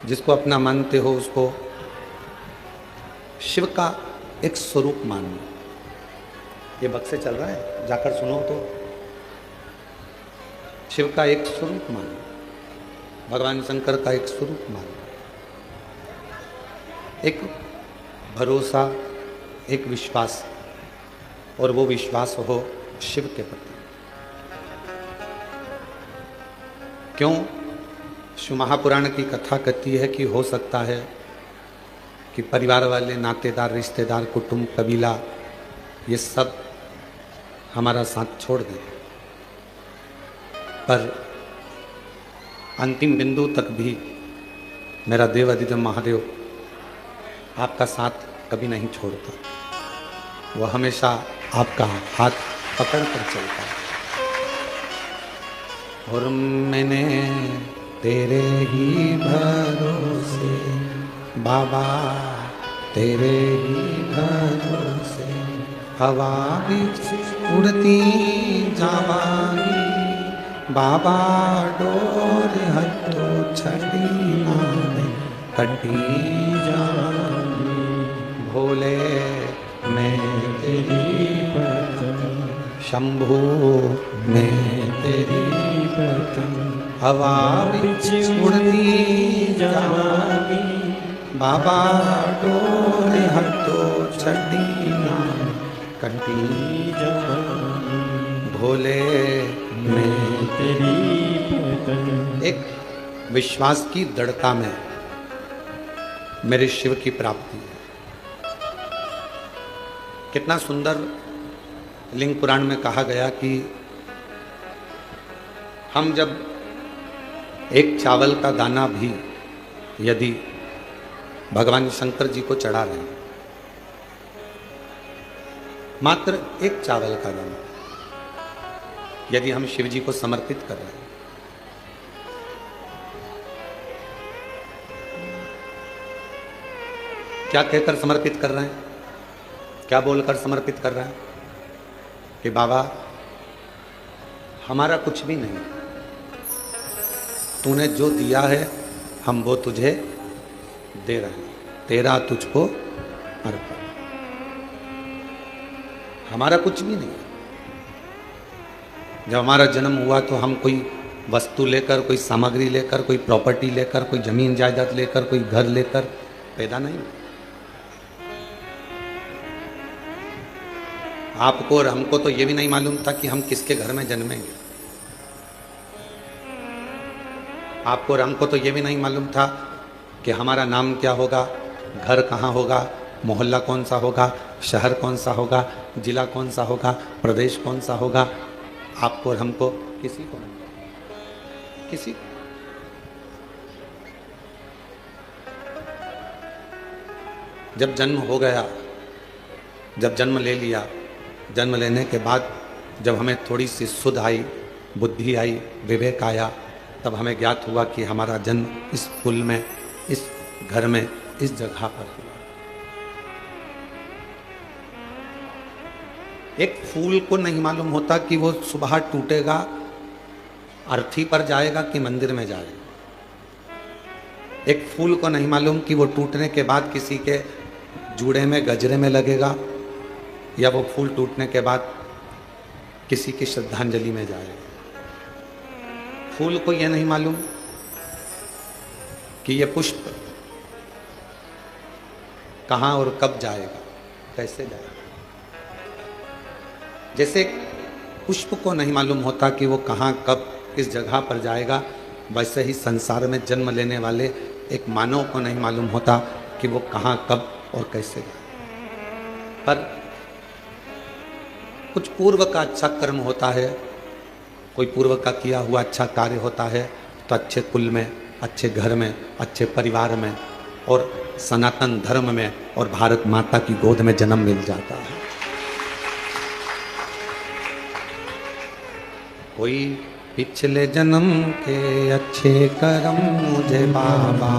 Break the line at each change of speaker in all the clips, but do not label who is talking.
जिसको अपना मानते हो उसको शिव का एक स्वरूप मानो। ये बक्से चल रहा है, जाकर सुनो तो। शिव का एक स्वरूप मानो, भगवान शंकर का एक स्वरूप मानो, एक भरोसा, एक विश्वास, और वो विश्वास हो शिव के प्रति। क्यों? शिव महापुराण की कथा कहती है कि हो सकता है कि परिवार वाले, नातेदार, रिश्तेदार, कुटुंब, कबीला, ये सब हमारा साथ छोड़ दें, पर अंतिम बिंदु तक भी मेरा देव अधिदेव महादेव आपका साथ कभी नहीं छोड़ता। वह हमेशा आपका हाथ पकड़ कर चलता है। और मैंने तेरे ही भरोसे बाबा, तेरे ही भरोसे हवा बिच उड़ती जावांगी बाबा, डोर हटो छड़ी नाने कटी जावांगी। भोले मैं तेरी पत्नी, शंभू मैं तेरी पत्नी, हवा बिच उड़ती जावांगी बाबा, डोर हटो छड़ी नाने कटी जावांगी। भोले मैं तेरी पत्नी। एक विश्वास की दृढ़ता में मेरे शिव की प्राप्ति है। कितना सुंदर लिंग पुराण में कहा गया कि हम जब एक चावल का दाना भी यदि भगवान शंकर जी को चढ़ा रहे हैं, मात्र एक चावल का दाना यदि हम शिव जी को समर्पित कर रहे हैं, क्या कहकर समर्पित कर रहे हैं, क्या बोलकर समर्पित कर रहे हैं कि बाबा हमारा कुछ भी नहीं, तूने जो दिया है हम वो तुझे दे रहे हैं, तेरा तुझको अर्पण। हमारा कुछ भी नहीं। जब हमारा जन्म हुआ तो हम कोई वस्तु लेकर, कोई सामग्री लेकर, कोई प्रॉपर्टी लेकर, कोई जमीन जायदाद लेकर, कोई घर लेकर पैदा नहीं। आपको और हमको तो ये भी नहीं मालूम था कि हम किसके घर में जन्मेंगे। आपको और हमको तो ये भी नहीं मालूम था कि हमारा नाम क्या होगा, घर कहाँ होगा, मोहल्ला कौन सा होगा, शहर कौन सा होगा, जिला कौन सा होगा, प्रदेश कौन सा होगा। आपको और हमको किसी को नहीं, किसी को। जब जन्म हो गया, जब जन्म ले लिया, जन्म लेने के बाद जब हमें थोड़ी सी सुध आई, बुद्धि आई, विवेक आया, तब हमें ज्ञात हुआ कि हमारा जन्म इस कुल में, इस घर में, इस जगह पर हुआ। एक फूल को नहीं मालूम होता कि वो सुबह टूटेगा, अर्थी पर जाएगा कि मंदिर में जाएगा। एक फूल को नहीं मालूम कि वो टूटने के बाद किसी के जूड़े में, गजरे में लगेगा, या वो फूल टूटने के बाद किसी की श्रद्धांजलि में जाएगा। फूल को यह नहीं मालूम कि यह पुष्प कहाँ और कब जाएगा, कैसे जाएगा। जैसे पुष्प को नहीं मालूम होता कि वो कहाँ, कब, किस जगह पर जाएगा, वैसे ही संसार में जन्म लेने वाले एक मानव को नहीं मालूम होता कि वो कहाँ, कब और कैसे जाएगा। पर कुछ पूर्व का अच्छा कर्म होता है, कोई पूर्व का किया हुआ अच्छा कार्य होता है, तो अच्छे कुल में, अच्छे घर में, अच्छे परिवार में और सनातन धर्म में और भारत माता की गोद में जन्म मिल जाता है। कोई पिछले जन्म के अच्छे कर्म मुझे बाबा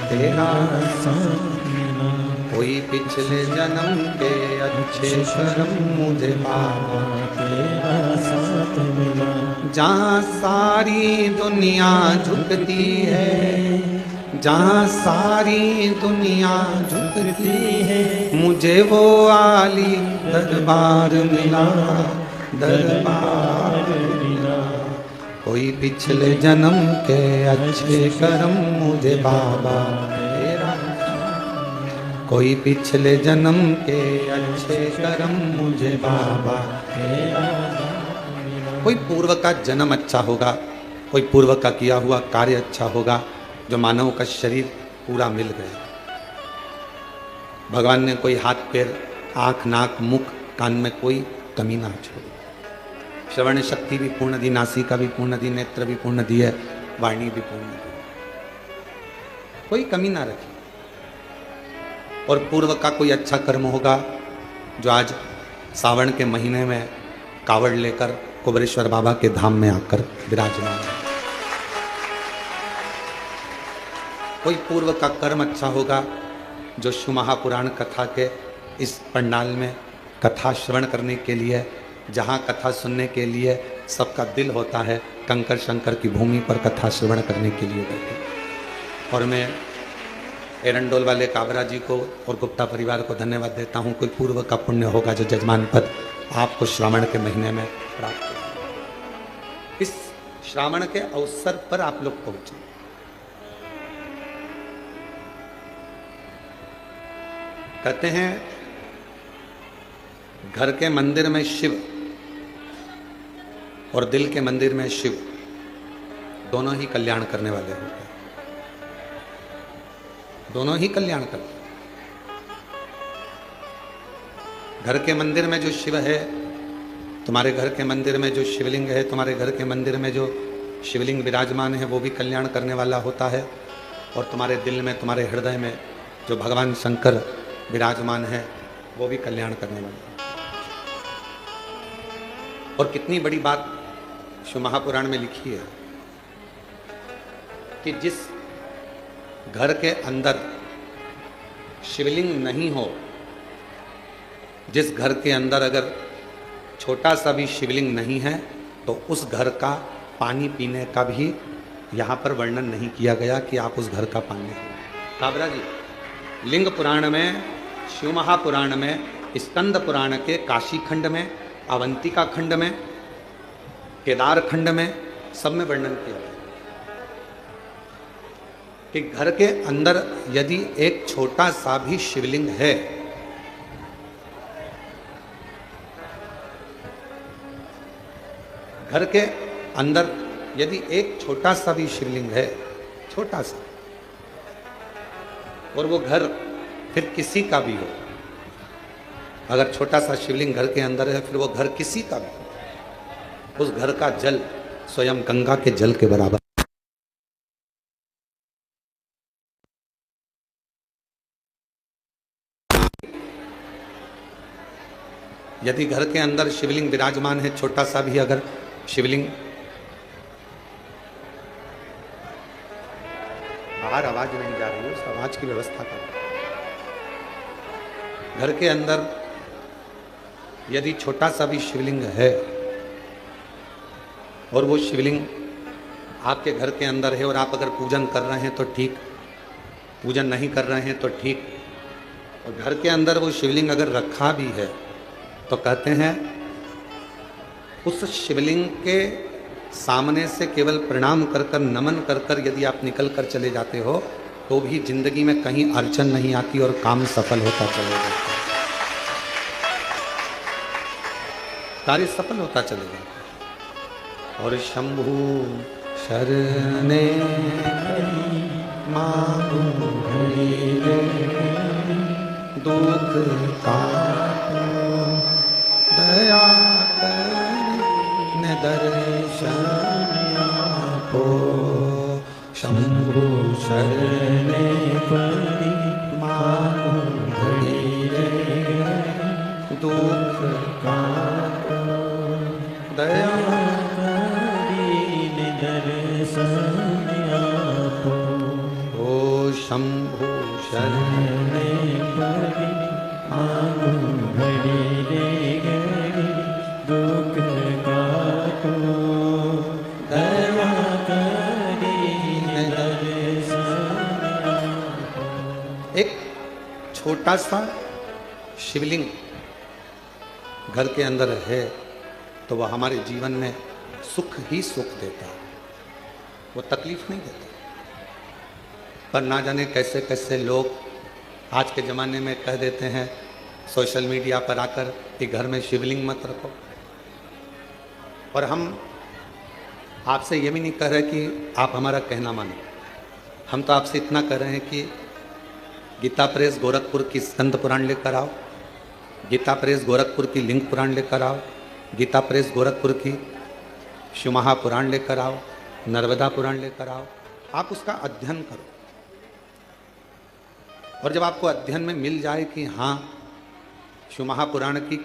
तेरा साथ मिला, कोई पिछले जन्म के अच्छे कर्म मुझे बाबा तेरा साथ मिला। जहाँ सारी दुनिया झुकती है, जहाँ सारी दुनिया झुकती है, मुझे वो आली दरबार मिला, दरबार मिला। कोई पिछले जन्म के अच्छे कर्म मुझे बाबा तेरा, कोई पिछले जन्म के अच्छे कर्म मुझे बाबा तेरा। कोई पूर्व का जन्म अच्छा होगा, कोई पूर्व का किया हुआ कार्य अच्छा होगा, जो मानव का शरीर पूरा मिल गया। भगवान ने कोई हाथ पैर आँख नाक मुख कान में कोई कमी ना छोड़ी। श्रवण शक्ति भी पूर्ण दी, नासिका भी पूर्ण दी, नेत्र भी पूर्ण दी है, वाणी भी पूर्ण दी, कोई कमी ना रखी। और पूर्व का कोई अच्छा कर्म होगा, जो आज सावन के महीने में कावड़ लेकर कुबेरेश्वर बाबा के धाम में आकर विराजमान है। कोई पूर्व का कर्म अच्छा होगा, जो शिव महापुराण कथा के इस पंडाल में कथा श्रवण करने के लिए, जहाँ कथा सुनने के लिए सबका दिल होता है, कंकर शंकर की भूमि पर कथा श्रवण करने के लिए बैठे। और मैं एरंडोल वाले काबरा जी को और गुप्ता परिवार को धन्यवाद देता हूँ। कोई पूर्व का पुण्य होगा जो जजमान पद आपको श्रावण के महीने में प्राप्त हो। इस श्रावण के अवसर पर आप लोग पहुंचे। कहते हैं घर के मंदिर में शिव और दिल के मंदिर में शिव दोनों ही कल्याण करने वाले होते हैं, दोनों ही कल्याण करते हैं। घर के मंदिर में जो शिव है, तुम्हारे घर के मंदिर में जो शिवलिंग है, तुम्हारे घर के मंदिर में जो शिवलिंग विराजमान है, वो भी कल्याण करने वाला होता है। और तुम्हारे दिल में, तुम्हारे हृदय में जो भगवान शंकर विराजमान है, वो भी कल्याण करने वाला है। और कितनी बड़ी बात शिव महापुराण में लिखी है कि जिस घर के अंदर शिवलिंग नहीं हो, जिस घर के अंदर अगर छोटा सा भी शिवलिंग नहीं है, तो उस घर का पानी पीने का भी यहाँ पर वर्णन नहीं किया गया कि आप उस घर का पानी। काबरा जी, लिंग पुराण में, शिव महापुराण में, स्कंद पुराण के काशी खंड में, अवंतिका खंड में, केदार खंड में, सब में वर्णन किया गया कि घर के अंदर यदि एक छोटा सा भी शिवलिंग है, घर के अंदर यदि एक छोटा सा भी शिवलिंग है, छोटा सा, और वो घर फिर किसी का भी हो, अगर छोटा सा शिवलिंग घर के अंदर है, फिर वो घर किसी का भी हो, उस घर का जल स्वयं गंगा के जल के बराबर। यदि घर के अंदर शिवलिंग विराजमान है, छोटा सा भी अगर शिवलिंग, बाहर आवाज नहीं जा रही है, उस आवाज की व्यवस्था कर। घर के अंदर यदि छोटा सा भी शिवलिंग है और वो शिवलिंग आपके घर के अंदर है, और आप अगर पूजन कर रहे हैं तो ठीक, पूजन नहीं कर रहे हैं तो ठीक, और घर के अंदर वो शिवलिंग अगर रखा भी है, तो कहते हैं उस शिवलिंग के सामने से केवल प्रणाम कर कर, नमन कर कर यदि आप निकल कर चले जाते हो, तो भी जिंदगी में कहीं अड़चन नहीं आती और काम सफल होता चले जाता है, कार्य सफल होता चले जाता है। और शंभु शरणे मांगू दुख का दया कर दर्शन आपो, शंभु शरणे परि मांगू घड़ी दुख का दया दर्शन आपो। ओ शंभु शरणे परि मांगू घड़ी दुख काटो, दया करी दर्शन एक छोटा सा शिवलिंग घर के अंदर है तो वह हमारे जीवन में सुख ही सुख देता है, वो तकलीफ नहीं देता। पर ना जाने कैसे कैसे लोग आज के ज़माने में कह देते हैं सोशल मीडिया पर आकर कि घर में शिवलिंग मत रखो। और हम आपसे ये भी नहीं कह रहे कि आप हमारा कहना मानो, हम तो आपसे इतना कह रहे हैं कि गीता प्रेस गोरखपुर की स्कंद पुराण लेकर आओ, गीता प्रेस गोरखपुर की लिंग पुराण लेकर आओ, गीता प्रेस गोरखपुर की शिवमहा पुराण लेकर आओ, नर्मदा पुराण लेकर आओ, आप उसका अध्ययन करो। और जब आपको अध्ययन में मिल जाए कि हाँ शिवमहा पुराण की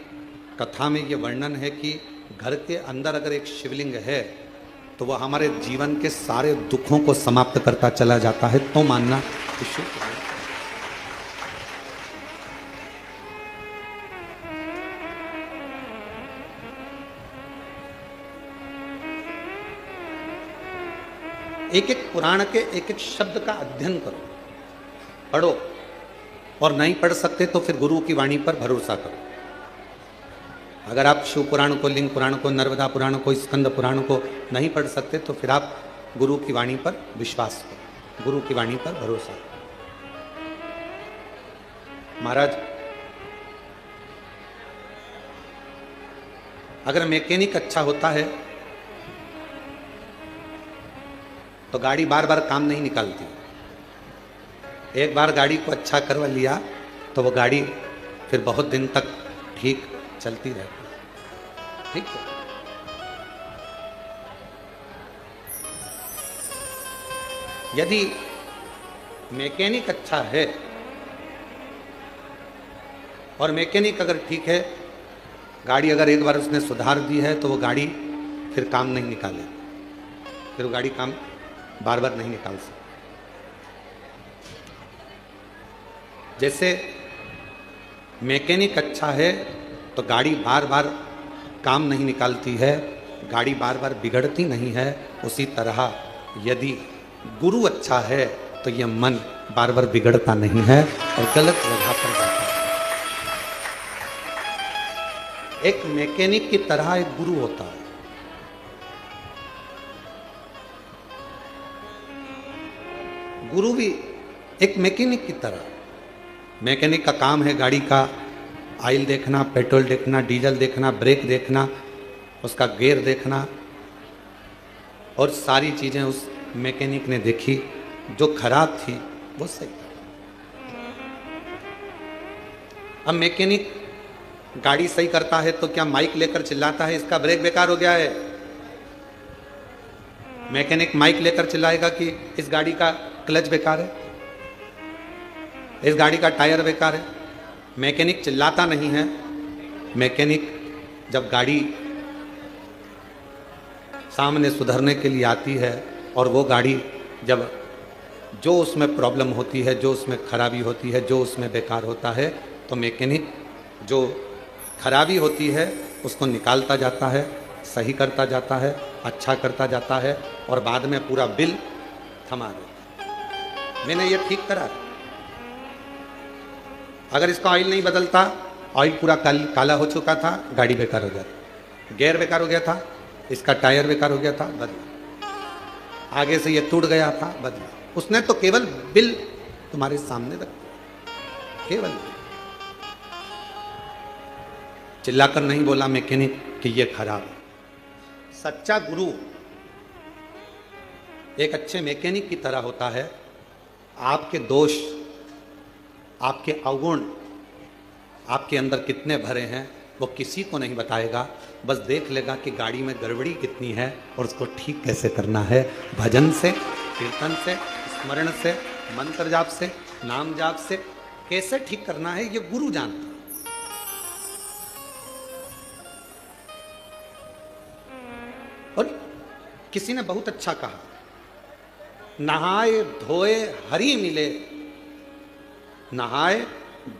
कथा में ये वर्णन है कि घर के अंदर अगर एक शिवलिंग है तो वह हमारे जीवन के सारे दुखों को समाप्त करता चला जाता है, तो मानना कि शुभ है। एक एक पुराण के एक एक शब्द का अध्ययन करो, पढ़ो, और नहीं पढ़ सकते तो फिर गुरु की वाणी पर भरोसा करो। अगर आप शिव पुराण को, लिंग पुराण को, नर्मदा पुराण को, स्कंद पुराण को नहीं पढ़ सकते तो फिर आप गुरु की वाणी पर विश्वास करो, गुरु की वाणी पर भरोसा करो। महाराज, अगर मैकेनिक अच्छा होता है तो गाड़ी बार बार काम नहीं निकालती। एक बार गाड़ी को अच्छा करवा लिया तो वो गाड़ी फिर बहुत दिन तक ठीक चलती रहती है। ठीक है, यदि मैकेनिक अच्छा है और मैकेनिक अगर ठीक है, गाड़ी अगर एक बार उसने सुधार दी है तो वो गाड़ी फिर काम नहीं निकाले, फिर वो गाड़ी काम बार बार नहीं निकाल सकती। जैसे मैकेनिक अच्छा है तो गाड़ी बार बार काम नहीं निकालती है, गाड़ी बार बार बिगड़ती नहीं है, उसी तरह यदि गुरु अच्छा है तो यह मन बार बार बिगड़ता नहीं है और गलत जगह पर जाता है। एक मैकेनिक की तरह एक गुरु होता है। गुरु भी एक मैकेनिक की तरह, मैकेनिक का काम है गाड़ी का ऑयल देखना, पेट्रोल देखना, डीजल देखना, ब्रेक देखना, उसका गियर देखना, और सारी चीज़ें उस मैकेनिक ने देखी, जो खराब थी वो सही। अब मैकेनिक गाड़ी सही करता है तो क्या माइक लेकर चिल्लाता है इसका ब्रेक बेकार हो गया है? मैकेनिक माइक लेकर चिल्लाएगा कि इस गाड़ी का क्लच बेकार है, इस गाड़ी का टायर बेकार है? मैकेनिक चिल्लाता नहीं है। मैकेनिक जब गाड़ी सामने सुधरने के लिए आती है और वो गाड़ी जब जो उसमें प्रॉब्लम होती है, जो उसमें खराबी होती है, जो उसमें बेकार होता है, तो मैकेनिक जो खराबी होती है उसको निकालता जाता है, सही करता जाता है, अच्छा करता जाता है, और बाद में पूरा बिल थमा देता है, मैंने ये ठीक करा। अगर इसका ऑयल नहीं बदलता, ऑयल पूरा काला हो चुका था, गाड़ी बेकार हो जाती, गियर बेकार हो गया था, इसका टायर बेकार हो गया था, बदला, आगे से ये टूट गया था, बदला। उसने तो केवल बिल तुम्हारे सामने रख दिया, केवल चिल्लाकर नहीं बोला मैकेनिक कि ये खराब है। सच्चा गुरु एक अच्छे मैकेनिक की तरह होता है। आपके दोष, आपके अवगुण आपके अंदर कितने भरे हैं वो किसी को नहीं बताएगा, बस देख लेगा कि गाड़ी में गड़बड़ी कितनी है और उसको ठीक कैसे करना है। भजन से, कीर्तन से, स्मरण से, मंत्र जाप से, नाम जाप से कैसे ठीक करना है ये गुरु जानता है। और किसी ने बहुत अच्छा कहा, नहाए धोए हरि मिले, नहाए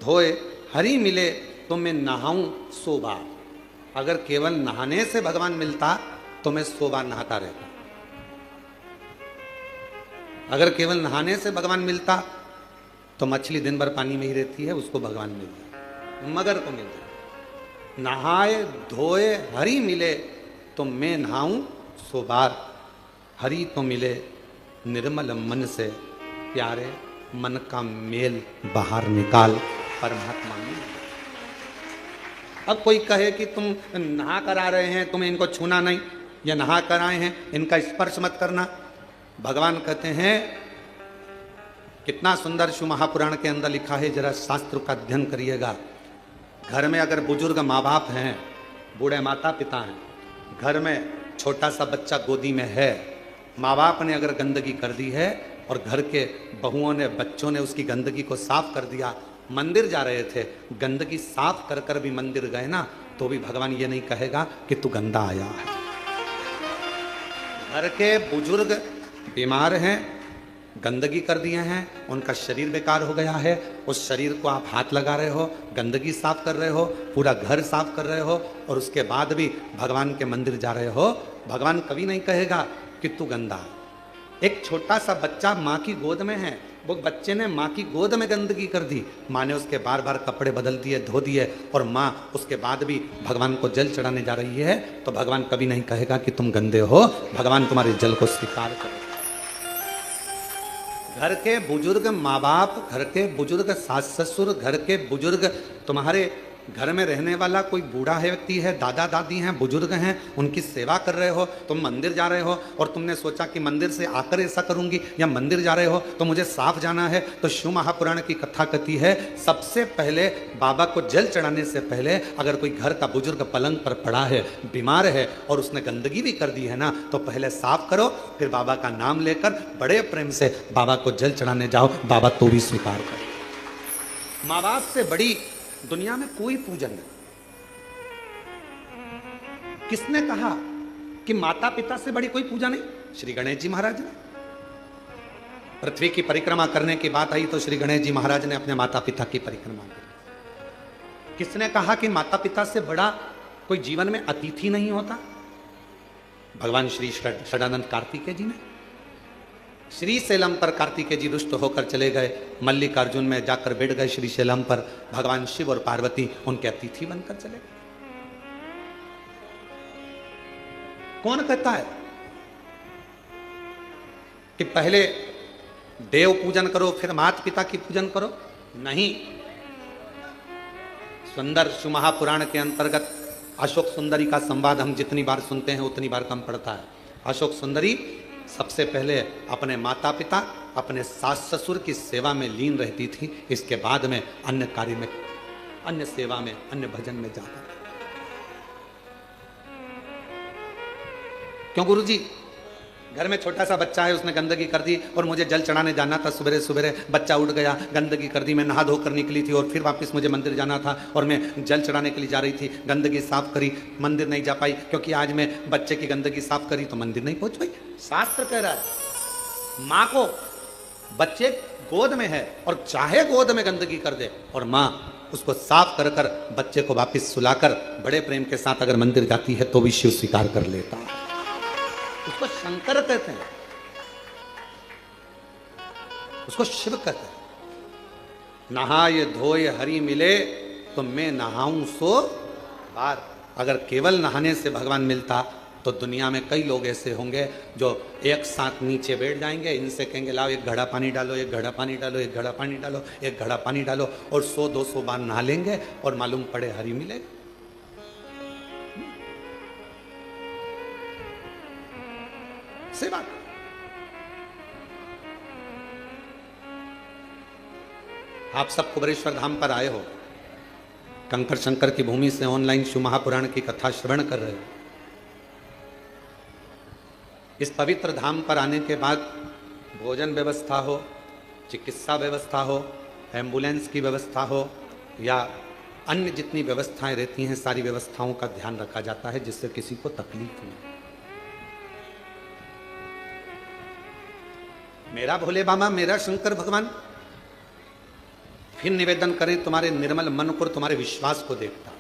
धोए हरि मिले तो मैं नहाऊं 100 बार। अगर केवल नहाने से भगवान मिलता तो मैं 100 बार नहाता रहता। अगर केवल नहाने से भगवान मिलता तो मछली दिन भर पानी में ही रहती है, उसको भगवान मिल जाए, मगर को मिल जाए। नहाए धोए हरि मिले तो मैं नहाऊं सो बार, हरि तो मिले निर्मल मन से, प्यारे मन का मेल बाहर निकाल, परमात्मा में। अब कोई कहे कि तुम नहा कर आ रहे हैं, तुम्हें इनको छूना नहीं, या नहा कर आए हैं इनका स्पर्श मत करना। भगवान कहते हैं, कितना सुंदर शिव महापुराण के अंदर लिखा है, जरा शास्त्र का अध्ययन करिएगा। घर में अगर बुजुर्ग माँ बाप हैं, बूढ़े माता पिता हैं, घर में छोटा सा बच्चा गोदी में है, माँ बाप ने अगर गंदगी कर दी है और घर के बहुओं ने बच्चों ने उसकी गंदगी को साफ कर दिया, मंदिर जा रहे थे गंदगी साफ कर कर भी मंदिर गए ना, तो भी भगवान ये नहीं कहेगा कि तू गंदा आया है। घर के बुजुर्ग बीमार हैं, गंदगी कर दिए हैं, उनका शरीर बेकार हो गया है, उस शरीर को आप हाथ लगा रहे हो, गंदगी साफ कर रहे हो, पूरा घर साफ कर रहे हो, और उसके बाद भी भगवान के मंदिर जा रहे हो, भगवान कभी नहीं कहेगा कि तू गंदा है। एक छोटा सा बच्चा माँ की गोद में है, वो बच्चे ने माँ की गोद में गंदगी कर दी, माँ ने उसके बार बार कपड़े बदल दिए, धो दिए, और माँ उसके बाद भी भगवान को जल चढ़ाने जा रही है, तो भगवान कभी नहीं कहेगा कि तुम गंदे हो, भगवान तुम्हारे जल को स्वीकार करेगा। घर के बुजुर्ग माँ बाप, घर के बुजुर्ग सास ससुर, घर के बुजुर्ग तुम्हारे घर में रहने वाला कोई बूढ़ा है व्यक्ति है, दादा दादी हैं, बुजुर्ग हैं, उनकी सेवा कर रहे हो, तुम मंदिर जा रहे हो और तुमने सोचा कि मंदिर से आकर ऐसा करूंगी, या मंदिर जा रहे हो तो मुझे साफ जाना है, तो शिव महापुराण की कथा कहती है, सबसे पहले बाबा को जल चढ़ाने से पहले अगर कोई घर का बुजुर्ग पलंग पर पड़ा है, बीमार है, और उसने गंदगी भी कर दी है ना, तो पहले साफ करो, फिर बाबा का नाम लेकर बड़े प्रेम से बाबा को जल चढ़ाने जाओ, बाबा तो भी स्वीकार करो। माँ बाप से बड़ी दुनिया में कोई पूजन नहीं। किसने कहा कि माता पिता से बड़ी कोई पूजा नहीं? श्री गणेश जी महाराज ने। पृथ्वी की परिक्रमा करने की बात आई तो श्री गणेश जी महाराज ने अपने माता पिता की परिक्रमा की। किसने कहा कि माता पिता से बड़ा कोई जीवन में अतिथि नहीं होता? भगवान श्री षडानंद कार्तिकेय जी ने। श्री शैलम पर कार्तिकेय जी रुष्ट होकर चले गए, मल्लिकार्जुन में जाकर बैठ गए श्री शैलम पर, भगवान शिव और पार्वती उनके अतिथि बनकर चले गए। कौन कहता है कि पहले देव पूजन करो फिर माता पिता की पूजन करो? नहीं। सुंदर शिव महापुराण के अंतर्गत अशोक सुंदरी का संवाद हम जितनी बार सुनते हैं उतनी बार कम पड़ता है। अशोक सुंदरी सबसे पहले अपने माता पिता, अपने सास ससुर की सेवा में लीन रहती थी, इसके बाद में अन्य कार्य में, अन्य सेवा में, अन्य भजन में जाता था। क्यों गुरुजी? घर में छोटा सा बच्चा है, उसने गंदगी कर दी और मुझे जल चढ़ाने जाना था, सुबह सुबह बच्चा उठ गया, गंदगी कर दी, मैं नहा धो कर निकली थी और फिर वापस मुझे मंदिर जाना था और मैं जल चढ़ाने के लिए जा रही थी, गंदगी साफ करी, मंदिर नहीं जा पाई क्योंकि आज मैं बच्चे की गंदगी साफ करी तो मंदिर नहीं पहुंच पाई। शास्त्र कह रहा है माँ को बच्चे गोद में है और चाहे गोद में गंदगी कर दे और माँ उसको साफ कर कर बच्चे को वापिस सुलाकर बड़े प्रेम के साथ अगर मंदिर जाती है तो भी शिव स्वीकार कर लेता है। उसको शंकर कहते हैं, उसको शिव कहते हैं। नहाए धोए हरि मिले तो मैं नहाऊं सो बार। अगर केवल नहाने से भगवान मिलता तो दुनिया में कई लोग ऐसे होंगे जो एक साथ नीचे बैठ जाएंगे, इनसे कहेंगे लाओ एक घड़ा पानी डालो, एक घड़ा पानी डालो, एक घड़ा पानी डालो, एक घड़ा पानी डालो, और 100-200 बार नहा लेंगे और मालूम पड़े हरि मिलेगा। सेवा। आप सब कुबेरेश्वर धाम पर आए हो, कंकर शंकर की भूमि से ऑनलाइन शिव महापुराण की कथा श्रवण कर रहे हो। इस पवित्र धाम पर आने के बाद भोजन व्यवस्था हो, चिकित्सा व्यवस्था हो, एम्बुलेंस की व्यवस्था हो या अन्य जितनी व्यवस्थाएं रहती हैं, सारी व्यवस्थाओं का ध्यान रखा जाता है जिससे किसी को तकलीफ नहीं। मेरा भोले बाबा, मेरा शंकर भगवान फिर निवेदन करें तुम्हारे निर्मल मन को, तुम्हारे विश्वास को देखता।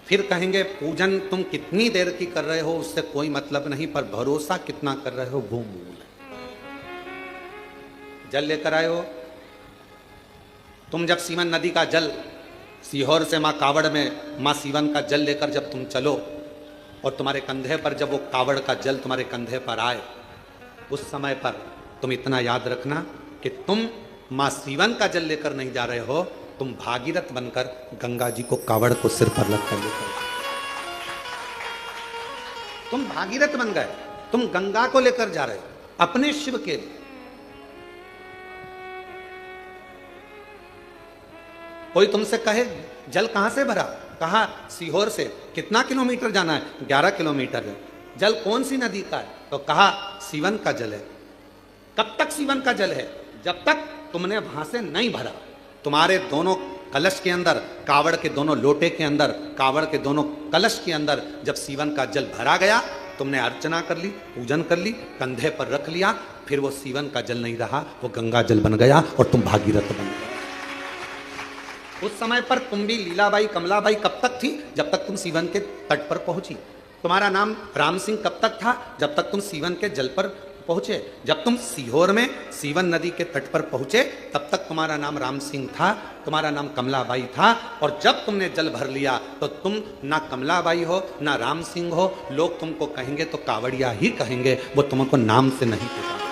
फिर कहेंगे पूजन तुम कितनी देर की कर रहे हो उससे कोई मतलब नहीं, पर भरोसा कितना कर रहे हो वो मूल है। जल लेकर आए हो, तुम जब सीवन नदी का जल सीहोर से माँ कावड़ में माँ सीवन का जल लेकर जब तुम चलो और तुम्हारे कंधे पर जब वो कावड़ का जल तुम्हारे कंधे पर आए, उस समय पर तुम इतना याद रखना कि तुम माँ सीवन का जल लेकर नहीं जा रहे हो, तुम भागीरथ बनकर गंगा जी को कावड़ को सिर पर रख कर लेकर, तुम भागीरथ बन गए, तुम गंगा को लेकर जा रहे हो अपने शिव के लिए। कोई तुमसे कहे जल कहां से भरा, कहा सीहोर से, कितना किलोमीटर जाना है, 11 किलोमीटर है। जल कौन सी नदी का है, तो कहा सीवन का जल है। कब तक सीवन का जल है, जब तक तुमने वहां से नहीं भरा। तुम्हारे दोनों कलश के अंदर, कावड़ के दोनों लोटे के अंदर, कावड़ के दोनों कलश के अंदर जब सीवन का जल भरा गया, तुमने अर्चना कर ली, पूजन कर ली, कंधे पर रख लिया, फिर वो सीवन का जल नहीं रहा, वो गंगा जल बन गया और तुम भागीरथ बन गए। उस समय पर तुम भी लीलाबाई कमलाबाई कब तक थी, जब तक तुम सीवन के तट पर पहुंची। तुम्हारा नाम राम सिंह कब तक था, जब तक तुम सीवन के जल पर पहुंचे। जब तुम सीहोर में सीवन नदी के तट पर पहुंचे, तब तक तुम्हारा नाम राम सिंह था, तुम्हारा नाम कमलाबाई था। और जब तुमने जल भर लिया तो तुम ना कमलाबाई हो ना राम सिंह हो, लोग तुमको कहेंगे तो कावड़िया ही कहेंगे, वो तुमको नाम से नहीं पुकारेंगे।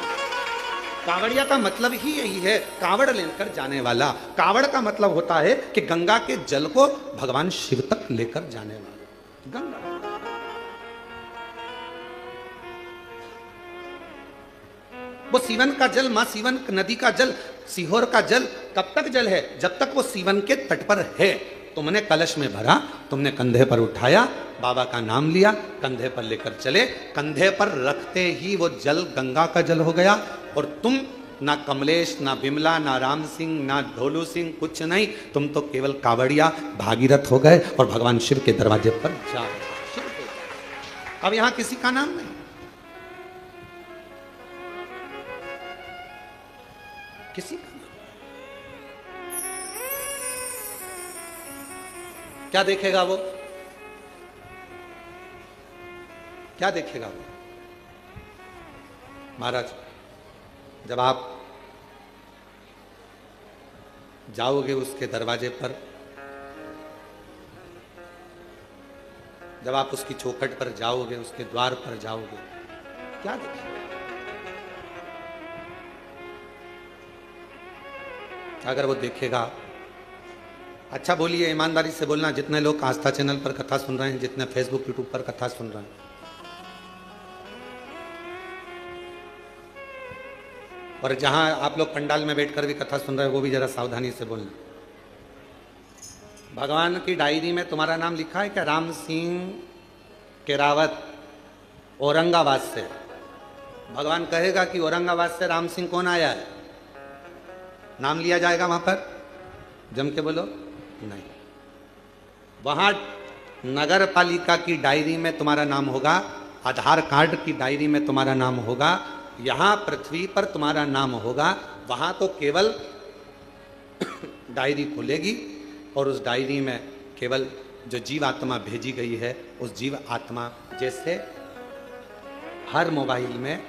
कावड़िया का मतलब ही यही है, कावड़ लेकर जाने वाला। कावड़ का मतलब होता है कि गंगा के जल को भगवान शिव तक लेकर जाने वाला। गंगा वो सीवन का जल, मां सीवन नदी का जल, सीहोर का जल कब तक जल है, जब तक वो सीवन के तट पर है। तुमने कलश में भरा, तुमने कंधे पर उठाया, बाबा का नाम लिया, कंधे पर लेकर चले, कंधे पर रखते ही वो जल गंगा का जल हो गया। और तुम ना कमलेश, ना बिमला, ना राम सिंह, ना ढोलू सिंह, कुछ नहीं, तुम तो केवल कावड़िया भागीरथ हो गए और भगवान शिव के दरवाजे पर जा रहे। अब यहां किसी का नाम नहीं, किसी का नाम। क्या देखेगा वो, क्या देखेगा वो? महाराज, जब आप जाओगे उसके दरवाजे पर, जब आप उसकी चौखट पर जाओगे, उसके द्वार पर जाओगे, क्या देखेगा? अगर वो देखेगा, अच्छा बोलिए, ईमानदारी से बोलना, जितने लोग आस्था चैनल पर कथा सुन रहे हैं, जितने फेसबुक यूट्यूब पर कथा सुन रहे हैं, और जहां आप लोग पंडाल में बैठकर भी कथा सुन रहे हैं, वो भी जरा सावधानी से बोलना। भगवान की डायरी में तुम्हारा नाम लिखा है क्या? राम सिंह केरावत, औरंगाबाद से। भगवान कहेगा कि औरंगाबाद से राम सिंह कौन आया है, नाम लिया जाएगा वहां पर? जम के बोलो नहीं। वहां नगर पालिका की डायरी में तुम्हारा नाम होगा, आधार कार्ड की डायरी में तुम्हारा नाम होगा, यहां पृथ्वी पर तुम्हारा नाम होगा। वहां तो केवल डायरी खुलेगी और उस डायरी में केवल जो जीव आत्मा भेजी गई है, उस जीव आत्मा, जैसे हर मोबाइल में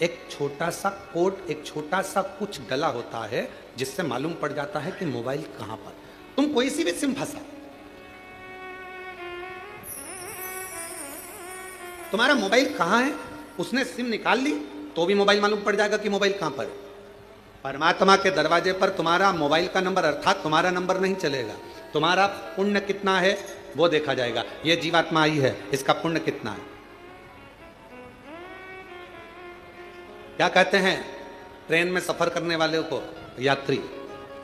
एक छोटा सा कोड, एक छोटा सा कुछ डला होता है, जिससे मालूम पड़ जाता है कि मोबाइल कहां पर। तुम कोई सी भी सिम फंसा, तुम्हारा मोबाइल कहां है, उसने सिम निकाल ली तो भी मोबाइल मालूम पड़ जाएगा कि मोबाइल कहां पर है। परमात्मा के दरवाजे पर तुम्हारा मोबाइल का नंबर, अर्थात तुम्हारा नंबर नहीं चलेगा, तुम्हारा पुण्य कितना है वो देखा जाएगा। ये जीवात्मा आई है, इसका पुण्य कितना है। क्या कहते हैं, ट्रेन में सफर करने वाले को यात्री,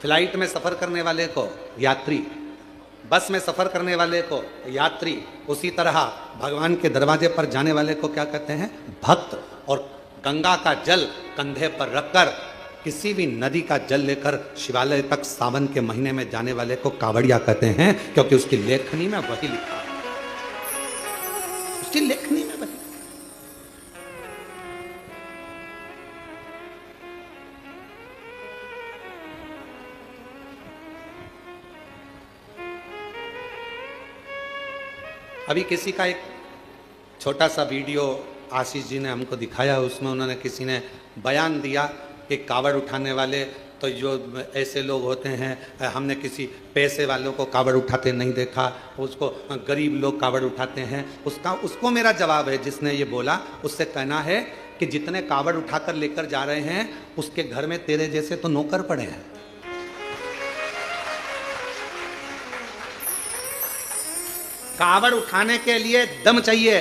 फ्लाइट में सफर करने वाले को यात्री, बस में सफर करने वाले को यात्री, उसी तरह भगवान के दरवाजे पर जाने वाले को क्या कहते हैं? भक्त। और गंगा का जल कंधे पर रखकर, किसी भी नदी का जल लेकर शिवालय तक सावन के महीने में जाने वाले को कावड़िया कहते हैं, क्योंकि उसकी लेखनी में वही लिखा है, उसकी लेखनी में वही। अभी किसी का एक छोटा सा वीडियो आशीष जी ने हमको दिखाया, उसमें उन्होंने, किसी ने बयान दिया कि कावड़ उठाने वाले तो जो ऐसे लोग होते हैं, हमने किसी पैसे वालों को कावड़ उठाते नहीं देखा, उसको गरीब लोग कावड़ उठाते हैं। उसको मेरा जवाब है, जिसने ये बोला उससे कहना है कि जितने कावड़ उठाकर लेकर जा रहे हैं उसके घर में तेरे जैसे तो नौकर पड़े हैं। कावड़ उठाने के लिए दम चाहिए,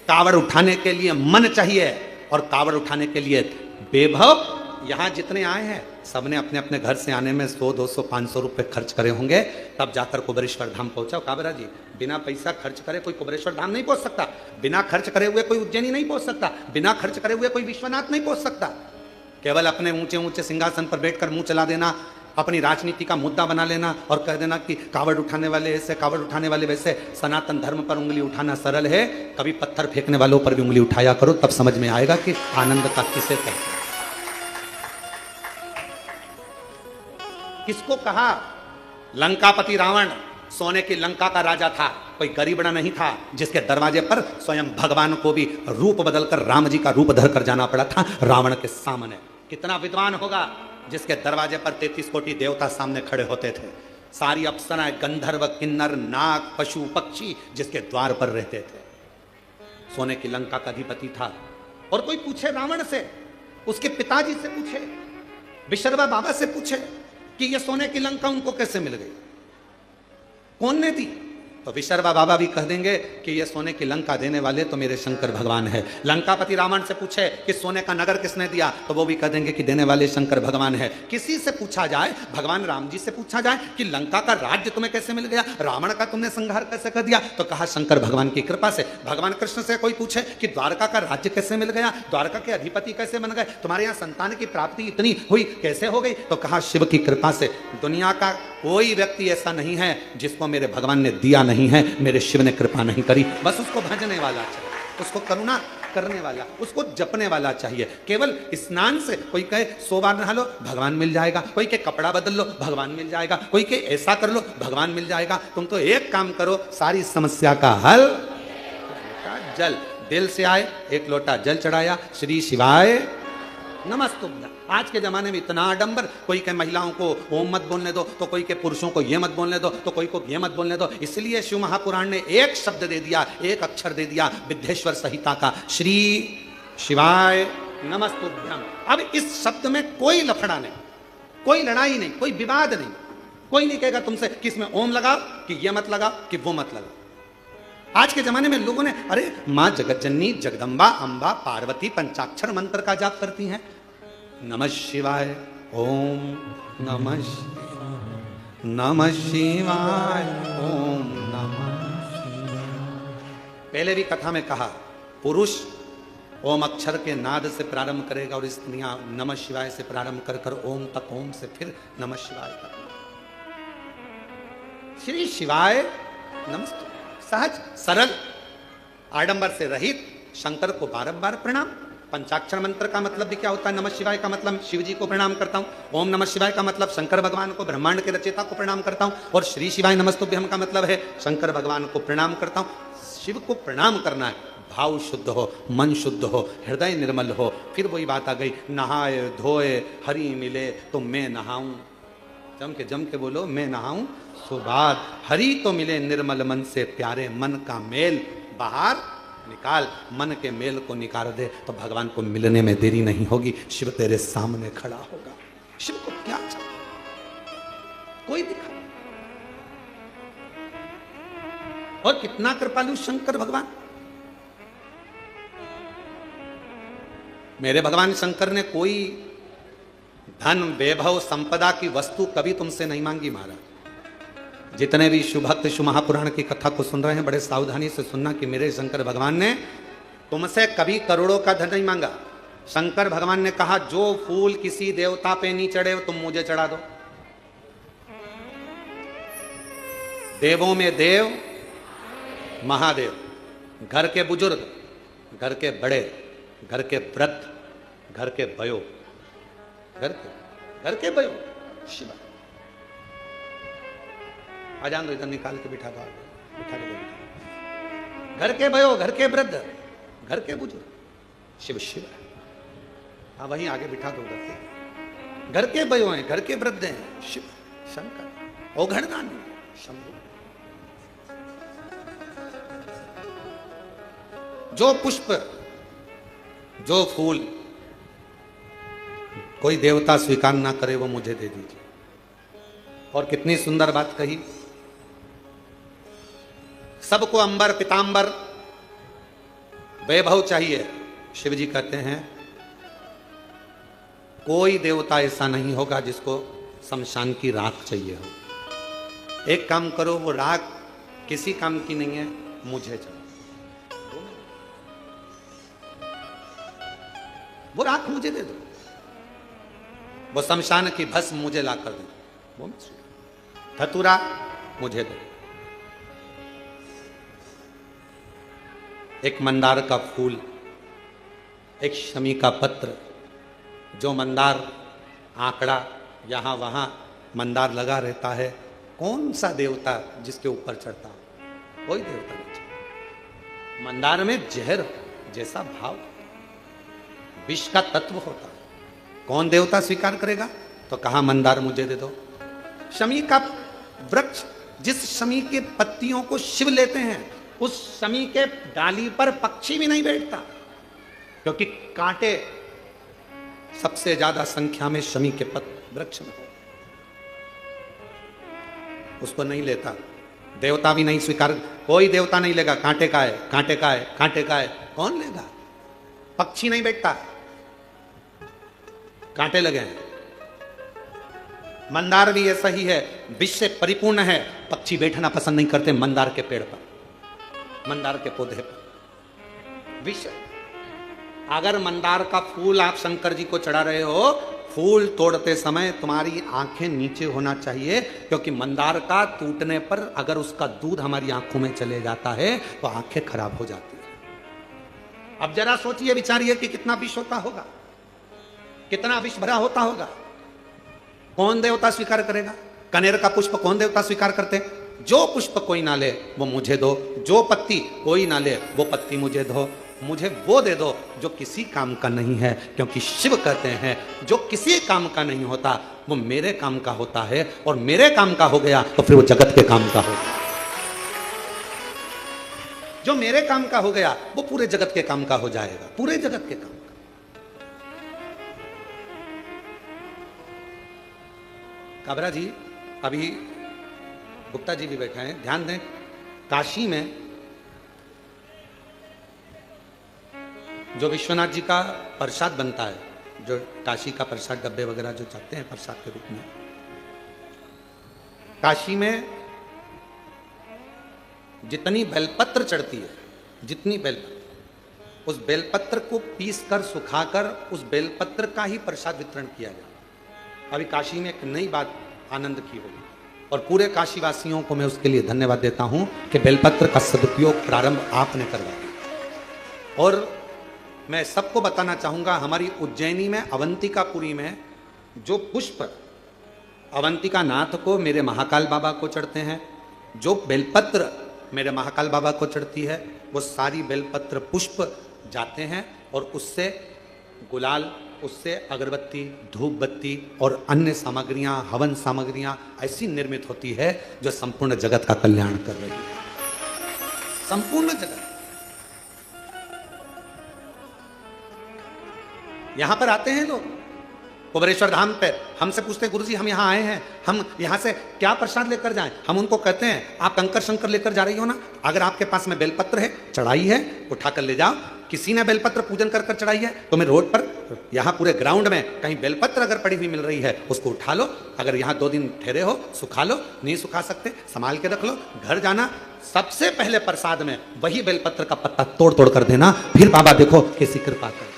कावड़ उठाने के लिए मन चाहिए, और कावड़ उठाने के लिए वैभव। यहां जितने आए हैं सबने अपने अपने घर से आने में 100, 200, 500 रुपए खर्च करे होंगे, तब जाकर कुबेरेश्वर धाम पहुंचा। काबरा जी, बिना पैसा खर्च करे कोई कुबेरेश्वर धाम नहीं पहुंच सकता, बिना खर्च करे हुए कोई उज्जैनी नहीं पहुंच सकता, बिना खर्च करे हुए कोई विश्वनाथ नहीं पहुंच सकता। केवल अपने ऊंचे ऊंचे सिंहासन पर बैठकर मुंह चला देना, अपनी राजनीति का मुद्दा बना लेना और कह देना कि कावड़ उठाने वाले ऐसे, कावड़ उठाने वाले वैसे। सनातन धर्म पर उंगली उठाना सरल है, कभी पत्थर फेंकने वालों पर भी उंगली उठाया करो, तब समझ में आएगा कि आनंद का किसे कहते हैं। किसको कहा? लंकापति रावण सोने की लंका का राजा था, कोई गरीबड़ा नहीं था, जिसके दरवाजे पर स्वयं भगवान को भी रूप बदलकर राम जी का रूप धरकर जाना पड़ा था रावण के सामने। कितना विद्वान होगा जिसके दरवाजे पर 33 कोटि देवता सामने खड़े होते थे, सारी अप्सराएं, गंधर्व, किन्नर, नाग, पशु, पक्षी जिसके द्वार पर रहते थे। सोने की लंका का अधिपति था। और कोई पूछे रावण से, उसके पिताजी से पूछे, विशर्वा बाबा से पूछे कि ये सोने की लंका उनको कैसे मिल गई, कौन ने दी, तो विशर्वा बाबा भी कह देंगे कि ये सोने की लंका देने वाले तो मेरे शंकर भगवान है। लंकापति रावण से पूछे कि सोने का नगर किसने दिया, तो वो भी कह देंगे कि देने वाले शंकर भगवान है। किसी से पूछा जाए, भगवान राम जी से पूछा जाए कि लंका का राज्य तुम्हें कैसे मिल गया, रावण का तुमने संहार कैसे कर दिया, तो कहा शंकर भगवान की कृपा से। भगवान कृष्ण से कोई पूछे कि द्वारका का राज्य कैसे मिल गया, द्वारका के अधिपति कैसे बन गए, तुम्हारे यहाँ संतान की प्राप्ति इतनी हुई कैसे हो गई, तो कहा शिव की कृपा से। दुनिया का कोई व्यक्ति ऐसा नहीं है जिसको मेरे भगवान ने दिया नहीं है, मेरे शिव ने कृपा नहीं करी। बस उसको भजने वाला चाहिए, उसको करुणा करने वाला, उसको जपने वाला चाहिए। केवल स्नान से, कोई कहे 100 बार नहा लो भगवान मिल जाएगा, कोई के कपड़ा बदल लो भगवान मिल जाएगा, कोई के ऐसा कर लो भगवान मिल जाएगा। तुम तो एक काम करो, सारी समस्या का हल जल। दिल से आए, एक लोटा जल चढ़ाया, श्री शिवाय नमस्तुभ्यं। आज के जमाने में इतना आडंबर, कोई के महिलाओं को ओम मत बोलने दो, तो कोई के पुरुषों को ये मत बोलने दो, तो कोई को ये मत बोलने दो। इसलिए शिव महापुराण ने एक शब्द दे दिया, एक अक्षर दे दिया विद्येश्वर संहिता का, श्री शिवाय नमस्तुभ्यं। अब इस शब्द में कोई लफड़ा नहीं, कोई लड़ाई नहीं, कोई विवाद नहीं, कोई नहीं कहेगा तुमसे कि इसमें ओम लगाओ, कि ये मत लगाओ, कि वो मत लगाओ। आज के जमाने में लोगों ने, अरे मां जगत जननी जगदम्बा अम्बा पार्वती पंचाक्षर मंत्र का जाप करती हैं, नमः शिवाय, ओम नमः शिवाय, नमः शिवाय, ओम नमः शिवाय। पहले भी कथा में कहा, पुरुष ओम अक्षर के नाद से प्रारंभ करेगा और स्त्रियां नमः शिवाय से प्रारंभ कर कर ओम तक, ओम से फिर नमः शिवाय तक। श्री शिवाय नमस्ते, सहज सरल आडंबर से रहित शंकर को बारंबार प्रणाम। पंचाक्षर मंत्र का मतलब भी क्या होता है? नमः शिवाय का मतलब शिव जी को प्रणाम करता हूँ, ओम नमः शिवाय का मतलब शंकर भगवान को, ब्रह्मांड के रचयिता को प्रणाम करता हूँ, और श्री शिवाय नमस्तुभ्यं का मतलब है शंकर भगवान को प्रणाम करता हूँ। शिव को प्रणाम करना है, भाव शुद्ध हो, मन शुद्ध हो, हृदय निर्मल हो। फिर वही बात आ गई, नहाए धोए हरि मिले तो मैं नहाऊं। जम के बोलो, मैं नहाऊं सुबाद। हरि तो मिले निर्मल मन से प्यारे, मन का मेल बाहर निकाल, मन के मेल को निकाल दे तो भगवान को मिलने में देरी नहीं होगी, शिव तेरे सामने खड़ा होगा। शिव को क्या चाहिए? कोई दिखा। और कितना कृपालु शंकर भगवान। मेरे भगवान शंकर ने कोई धन वैभव संपदा की वस्तु कभी तुमसे नहीं मांगी महाराज। जितने भी शुभ भक्त शुभ महापुराण की कथा को सुन रहे हैं, बड़े सावधानी से सुनना कि मेरे शंकर भगवान ने तुमसे कभी करोड़ों का धन नहीं मांगा। शंकर भगवान ने कहा, जो फूल किसी देवता पे नहीं चढ़े तुम मुझे चढ़ा दो। देवों में देव महादेव, घर के बुजुर्ग, घर के बड़े, घर के वृद्ध, घर के भयो, घर के भयो शिवा। आ जान दो, इधर निकाल के बिठा दो, बिठा के दो। घर के भयो, घर के वृद्ध, घर के बुजुर्ग, शिव शिव। हाँ वहीं आगे बिठा दो उधर। घर के भयो हैं, घर के वृद्ध हैं, शिव शंकर, औघड़दानी शंभु। जो पुष्प, जो फूल कोई देवता स्वीकार ना करे वो मुझे दे दीजिए। और कितनी सुंदर बात कही, सबको अंबर पीतांबर वैभव चाहिए। शिव जी कहते हैं कोई देवता ऐसा नहीं होगा जिसको शमशान की राख चाहिए हो। एक काम करो, वो राख किसी काम की नहीं है, मुझे चाहिए, वो राख मुझे दे दो, वो शमशान की भस्म मुझे ला कर दो, वो धतूरा मुझे दो। एक मंदार का फूल, एक शमी का पत्र, जो मंदार आंकड़ा यहां वहां मंदार लगा रहता है, कौन सा देवता जिसके ऊपर चढ़ता? कोई देवता नहीं चढ़ता। मंदार में जहर जैसा भाव, विष का तत्व होता है, कौन देवता स्वीकार करेगा? तो कहा मंदार मुझे दे दो। शमी का वृक्ष, जिस शमी के पत्तियों को शिव लेते हैं, उस शमी के डाली पर पक्षी भी नहीं बैठता, क्योंकि कांटे सबसे ज्यादा संख्या में शमी के वृक्ष में, उसको नहीं लेता। देवता भी नहीं स्वीकार, कोई देवता नहीं लेगा, कांटे का है, कांटे का है, कांटे का है, कौन लेगा? पक्षी नहीं बैठता, कांटे लगे हैं। मंदार भी ऐसा ही है, विष से परिपूर्ण है, पक्षी बैठना पसंद नहीं करते मंदार के पेड़ पर, मंदार के पौधे पर विष। अगर मंदार का फूल आप शंकर जी को चढ़ा रहे हो, फूल तोड़ते समय तुम्हारी आंखें नीचे होना चाहिए, क्योंकि मंदार का टूटने पर अगर उसका दूध हमारी आंखों में चले जाता है तो आंखें खराब हो जाती है। अब जरा सोचिए, विचारिए कि कितना विष होता होगा, कितना विष भरा होता होगा। कौन देवता स्वीकार करेगा? कनेर का पुष्प कौन देवता स्वीकार करते? जो पुष्प कोई ना ले वो मुझे दो, जो पत्ती कोई ना ले वो पत्ती मुझे दो, मुझे वो दे दो जो किसी काम का नहीं है, क्योंकि शिव कहते हैं जो किसी काम का नहीं होता वो मेरे काम का होता है, और मेरे काम का हो गया तो फिर वो जगत के काम का होगा। जो मेरे काम का हो गया वो पूरे जगत के काम का हो जाएगा, पूरे जगत के काम का। काबरा जी, अभी गुप्ता जी भी बैठे हैं, ध्यान दें, काशी में जो विश्वनाथ जी का प्रसाद बनता है, जो काशी का प्रसाद डब्बे वगैरह जो चाहते हैं प्रसाद के रूप में, काशी में जितनी बेलपत्र चढ़ती है, जितनी बेलपत्र, उस बेलपत्र को पीस कर सुखाकर उस बेलपत्र का ही प्रसाद वितरण किया जाए। अभी काशी में एक नई बात आनंद की होगी, और पूरे काशी वासियों को मैं उसके लिए धन्यवाद देता हूं कि बेलपत्र का सदुपयोग प्रारंभ आपने करवाया। और मैं सबको बताना चाहूंगा, हमारी उज्जैनी में अवंतिकापुरी में जो पुष्प अवंतिका नाथ को, मेरे महाकाल बाबा को चढ़ते हैं, जो बेलपत्र मेरे महाकाल बाबा को चढ़ती है, वो सारी बेलपत्र पुष्प जाते हैं और उससे गुलाल, उससे अगरबत्ती, धूप बत्ती और अन्य सामग्रियां, हवन सामग्रियां ऐसी निर्मित होती है जो संपूर्ण जगत का कल्याण कर रही है, संपूर्ण जगत। यहां पर आते हैं लोग कुबेरेश्वर धाम पे, हमसे पूछते हैं गुरुजी हम यहाँ आए हैं, हम यहाँ से क्या प्रसाद लेकर जाएं? हम उनको कहते हैं आप कंकर शंकर लेकर जा रही हो ना, अगर आपके पास में बेलपत्र है, चढ़ाई है, उठाकर ले जाओ। किसी ने बेलपत्र पूजन कर चढ़ाई है तो मैं रोड पर, यहाँ पूरे ग्राउंड में कहीं बेलपत्र अगर पड़ी हुई मिल रही है उसको उठा लो, अगर यहाँ 2 दिन ठहरे हो सुखा लो, नहीं सुखा सकते संभाल के रख लो, घर जाना सबसे पहले प्रसाद में वही बेलपत्र का पत्ता तोड़ तोड़ कर देना, फिर बाबा देखो कैसी कृपा कर।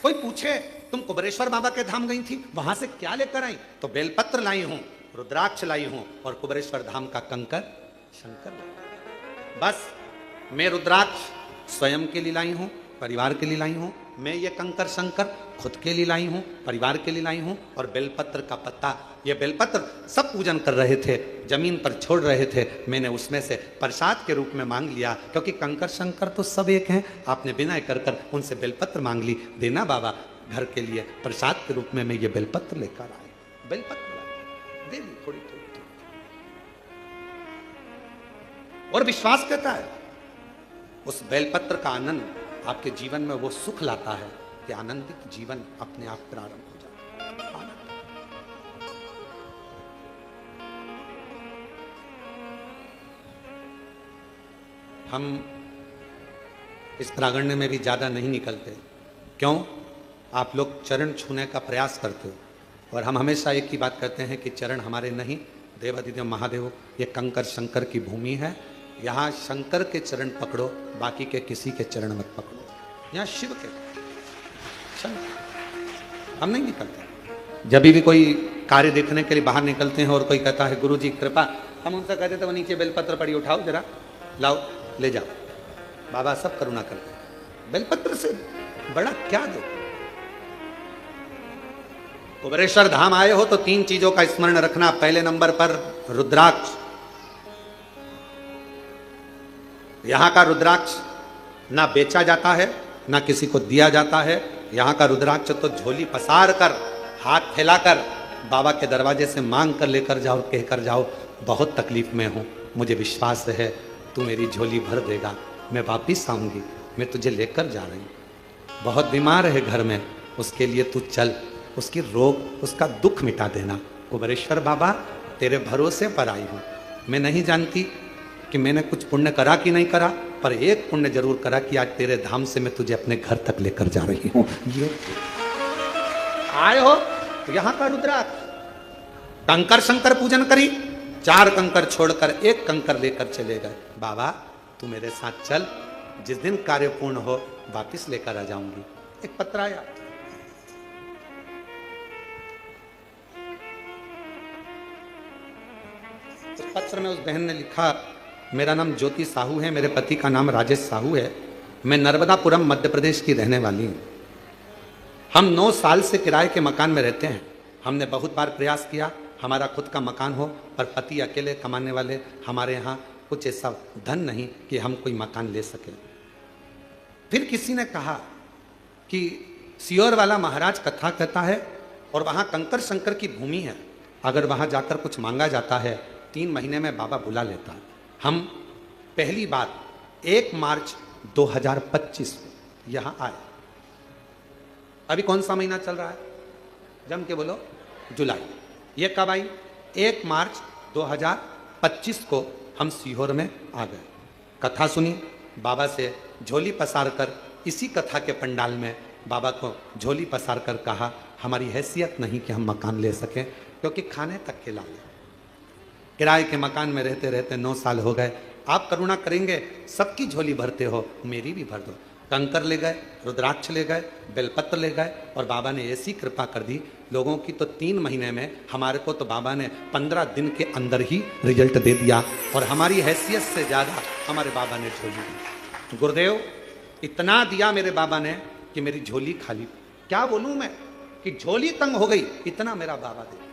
कोई पूछे तुम कुबेरेश्वर बाबा के धाम गई थी, वहां से क्या लेकर आई? तो बेलपत्र लाई हूं, रुद्राक्ष लाई हूं और कुबेरेश्वर धाम का कंकर शंकर। बस मैं रुद्राक्ष स्वयं के लिए लाई हूं, परिवार के लिए लाई हूं, मैं ये कंकर शंकर खुद के लिए लाई हूं, परिवार के लिए लाई हूं, और बेलपत्र का पत्ता, ये बेलपत्र सब पूजन कर रहे थे, जमीन पर छोड़ रहे थे, मैंने उसमें से प्रसाद के रूप में मांग लिया, क्योंकि कंकर शंकर तो सब एक हैं। आपने विनय कर कर उनसे बेलपत्र मांग ली, देना बाबा, घर के लिए प्रसाद के रूप में मैं ये बेलपत्र लेकर आए। बेलपत्र लाए, दे दी थोड़ी थोड़ी थोड़ी। और विश्वास कहता है उस बेलपत्र का आनंद आपके जीवन में वो सुख लाता है कि आनंदित जीवन अपने आप प्रारंभ हो जाता है। हम इस प्रांगण में भी ज्यादा नहीं निकलते। क्यों? आप लोग चरण छूने का प्रयास करते हो और हम हमेशा एक ही बात कहते हैं कि चरण हमारे नहीं, देवाधिदेव महादेव ये कंकर शंकर की भूमि है। यहाँ शंकर के चरण पकड़ो, बाकी के किसी के चरण मत पकड़ो। यहाँ शिव के शंकर। हम नहीं निकलते। जब भी कोई कार्य देखने के लिए बाहर निकलते हैं और कोई कहता है गुरु जी कृपा, हम उनसे कहते थे वो नीचे बेलपत्र पड़ी, उठाओ जरा, लाओ ले जाओ। बाबा सब करुणा करते हैं। बेलपत्र से बड़ा क्या दो। कुबेरेश्वर धाम आए हो तो 3 चीजों का स्मरण रखना। पहले नंबर पर रुद्राक्ष। यहां का रुद्राक्ष ना बेचा जाता है ना किसी को दिया जाता है। यहां का रुद्राक्ष तो झोली पसार कर, हाथ फैलाकर बाबा के दरवाजे से मांग कर लेकर जाओ, कहकर जाओ बहुत तकलीफ में हूं, मुझे विश्वास है तू मेरी झोली भर देगा, मैं वापिस आऊंगी, मैं तुझे लेकर जा रही हूं। बहुत बीमार है घर में, उसके लिए तू चल, उसकी रोग उसका दुख मिटा देना। कुबेरेश्वर बाबा तेरे भरोसे पर आई हूं। मैं नहीं जानती कि मैंने कुछ पुण्य करा कि नहीं करा, पर एक पुण्य जरूर करा कि आज तेरे धाम से मैं तुझे अपने घर तक लेकर जा रही हूं। ये आए हो तो यहां का रुद्राक्ष। कंकर शंकर पूजन करी, 4 कंकर छोड़कर 1 कंकर लेकर चले गए। बाबा तू मेरे साथ चल, जिस दिन कार्य पूर्ण हो वापिस लेकर आ जाऊंगी। एक पत्र आया, उस पत्र में उस बहन ने लिखा, मेरा नाम ज्योति साहू है, मेरे पति का नाम राजेश साहू है, मैं नर्मदापुरम मध्य प्रदेश की रहने वाली हूँ। हम 9 साल से किराए के मकान में रहते हैं। हमने बहुत बार प्रयास किया हमारा खुद का मकान हो, पर पति अकेले कमाने वाले, हमारे यहाँ कुछ ऐसा धन नहीं कि हम कोई मकान ले सके। फिर किसी ने कहा कि सियोर वाला महाराज कथा कहता है और वहाँ कंकर शंकर की भूमि है, अगर वहाँ जाकर कुछ मांगा जाता है 3 महीने में बाबा बुला लेता है। हम पहली बार 1 मार्च 2025 को यहाँ आए। अभी कौन सा महीना चल रहा है? जम के बोलो, जुलाई। ये कब आई? 1 मार्च 2025 को हम सीहोर में आ गए। कथा सुनी, बाबा से झोली पसार कर, इसी कथा के पंडाल में बाबा को झोली पसार कर कहा हमारी हैसियत नहीं कि हम मकान ले सकें, क्योंकि खाने तक के लाले। किराए के मकान में रहते रहते 9 साल हो गए। आप करुणा करेंगे, सबकी झोली भरते हो, मेरी भी भर दो। कंकर ले गए, रुद्राक्ष ले गए, बेलपत्र ले गए, और बाबा ने ऐसी कृपा कर दी लोगों की तो 3 महीने में, हमारे को तो बाबा ने 15 दिन के अंदर ही रिजल्ट दे दिया। और हमारी हैसियत से ज़्यादा हमारे बाबा ने झोली दी। गुरुदेव इतना दिया मेरे बाबा ने कि मेरी झोली खाली। क्या बोलूँ मैं कि झोली तंग हो गई, इतना मेरा बाबा दे।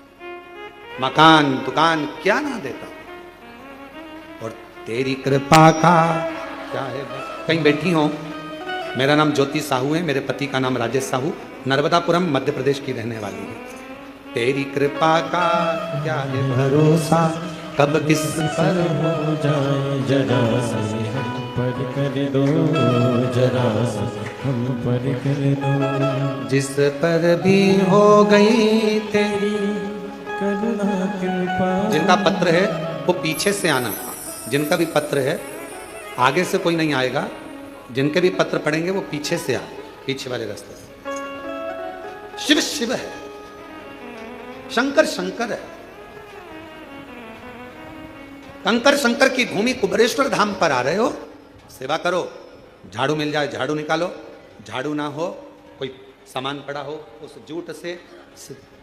मकान दुकान क्या ना देता, और तेरी कृपा का क्या है। कहीं बैठी हो, मेरा नाम ज्योति साहू है, मेरे पति का नाम राजेश साहू, नर्मदापुरम मध्य प्रदेश की रहने वाली है। तेरी कृपा का क्या है भरोसा, कब किस पर हो जाए जरा हम पर कर दो, जरा हम पर कर दो। जिस पर भी हो गई तेरी करुणा कृपा। जिनका पत्र है वो पीछे से आना, जिनका भी पत्र है आगे से कोई नहीं आएगा, जिनके भी पत्र पढ़ेंगे वो पीछे से आए, पीछे वाले रास्ते से। शिव शिव है, शंकर शंकर है। कंकर शंकर की भूमि कुबेरेश्वर धाम पर आ रहे हो, सेवा करो। झाड़ू मिल जाए झाड़ू निकालो, झाड़ू ना हो कोई सामान पड़ा हो उस जूट से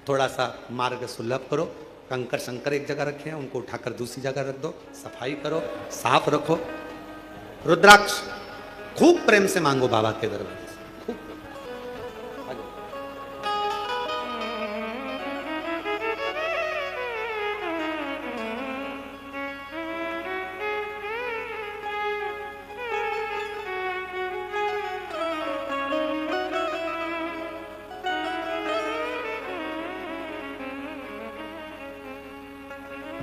थोड़ा सा मार्ग सुलभ करो। कंकर शंकर एक जगह रखे हैं, उनको उठाकर दूसरी जगह रख दो, सफाई करो, साफ रखो। रुद्राक्ष खूब प्रेम से मांगो बाबा के दरबार से, खूब।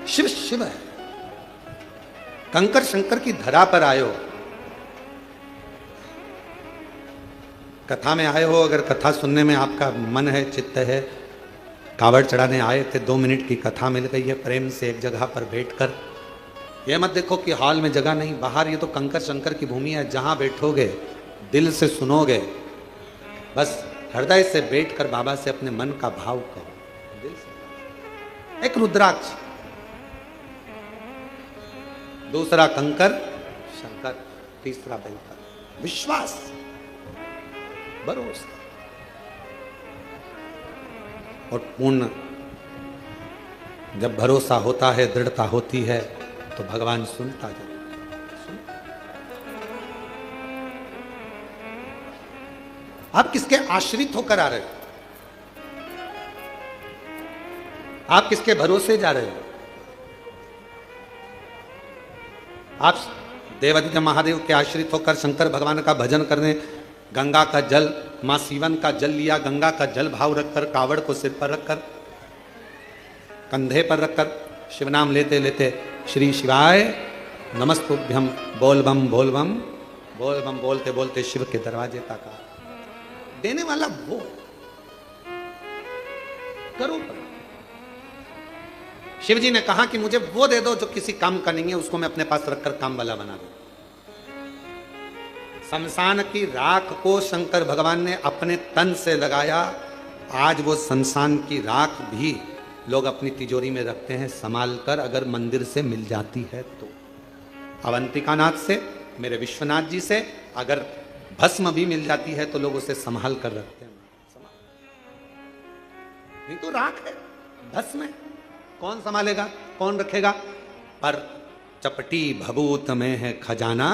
शिव शिव है। कंकर शंकर की धरा पर आए हो, कथा में आए हो, अगर कथा सुनने में आपका मन है, चित्त है, कावड़ चढ़ाने आए थे, 2 मिनट की कथा मिल गई है, प्रेम से एक जगह पर बैठकर, ये मत देखो कि हॉल में जगह नहीं, बाहर ये तो कंकर शंकर की भूमि है, जहां बैठोगे दिल से सुनोगे, बस हृदय से बैठकर बाबा से अपने मन का भाव कहो, दिल से। एक रुद्राक्ष, दूसरा कंकर शंकर, तीसरा बेलपत्र, विश्वास, भरोसा और पूर्ण। जब भरोसा होता है, दृढ़ता होती है, तो भगवान सुनता जरूर। आप किसके आश्रित होकर आ रहे हो? आप किसके भरोसे जा रहे हो? आप देवादित्य महादेव के आश्रित होकर शंकर भगवान का भजन करने गंगा का जल, मां सीवन का जल लिया, गंगा का जल भाव रखकर, कावड़ को सिर पर रखकर, कंधे पर रखकर, शिव नाम लेते लेते श्री शिवाय नमस्तुभ्यम बोल बम बोल बम बोल बम बोलते बोलते शिव के दरवाजे तक आ। देने वाला वो करो। शिव जी ने कहा कि मुझे वो दे दो जो किसी काम का नहीं है, उसको मैं अपने पास रखकर काम वाला बना दूं। शमशान की राख को शंकर भगवान ने अपने तन से लगाया। आज वो शमशान की राख भी लोग अपनी तिजोरी में रखते हैं संभाल कर, अगर मंदिर से मिल जाती है तो। अवंतिका नाथ से, मेरे विश्वनाथ जी से अगर भस्म भी मिल जाती है तो लोग उसे संभाल कर रखते हैं। नहीं तो राख है, भस्म है, कौन संभालेगा, कौन रखेगा? पर चपटी भभूत में है खजाना,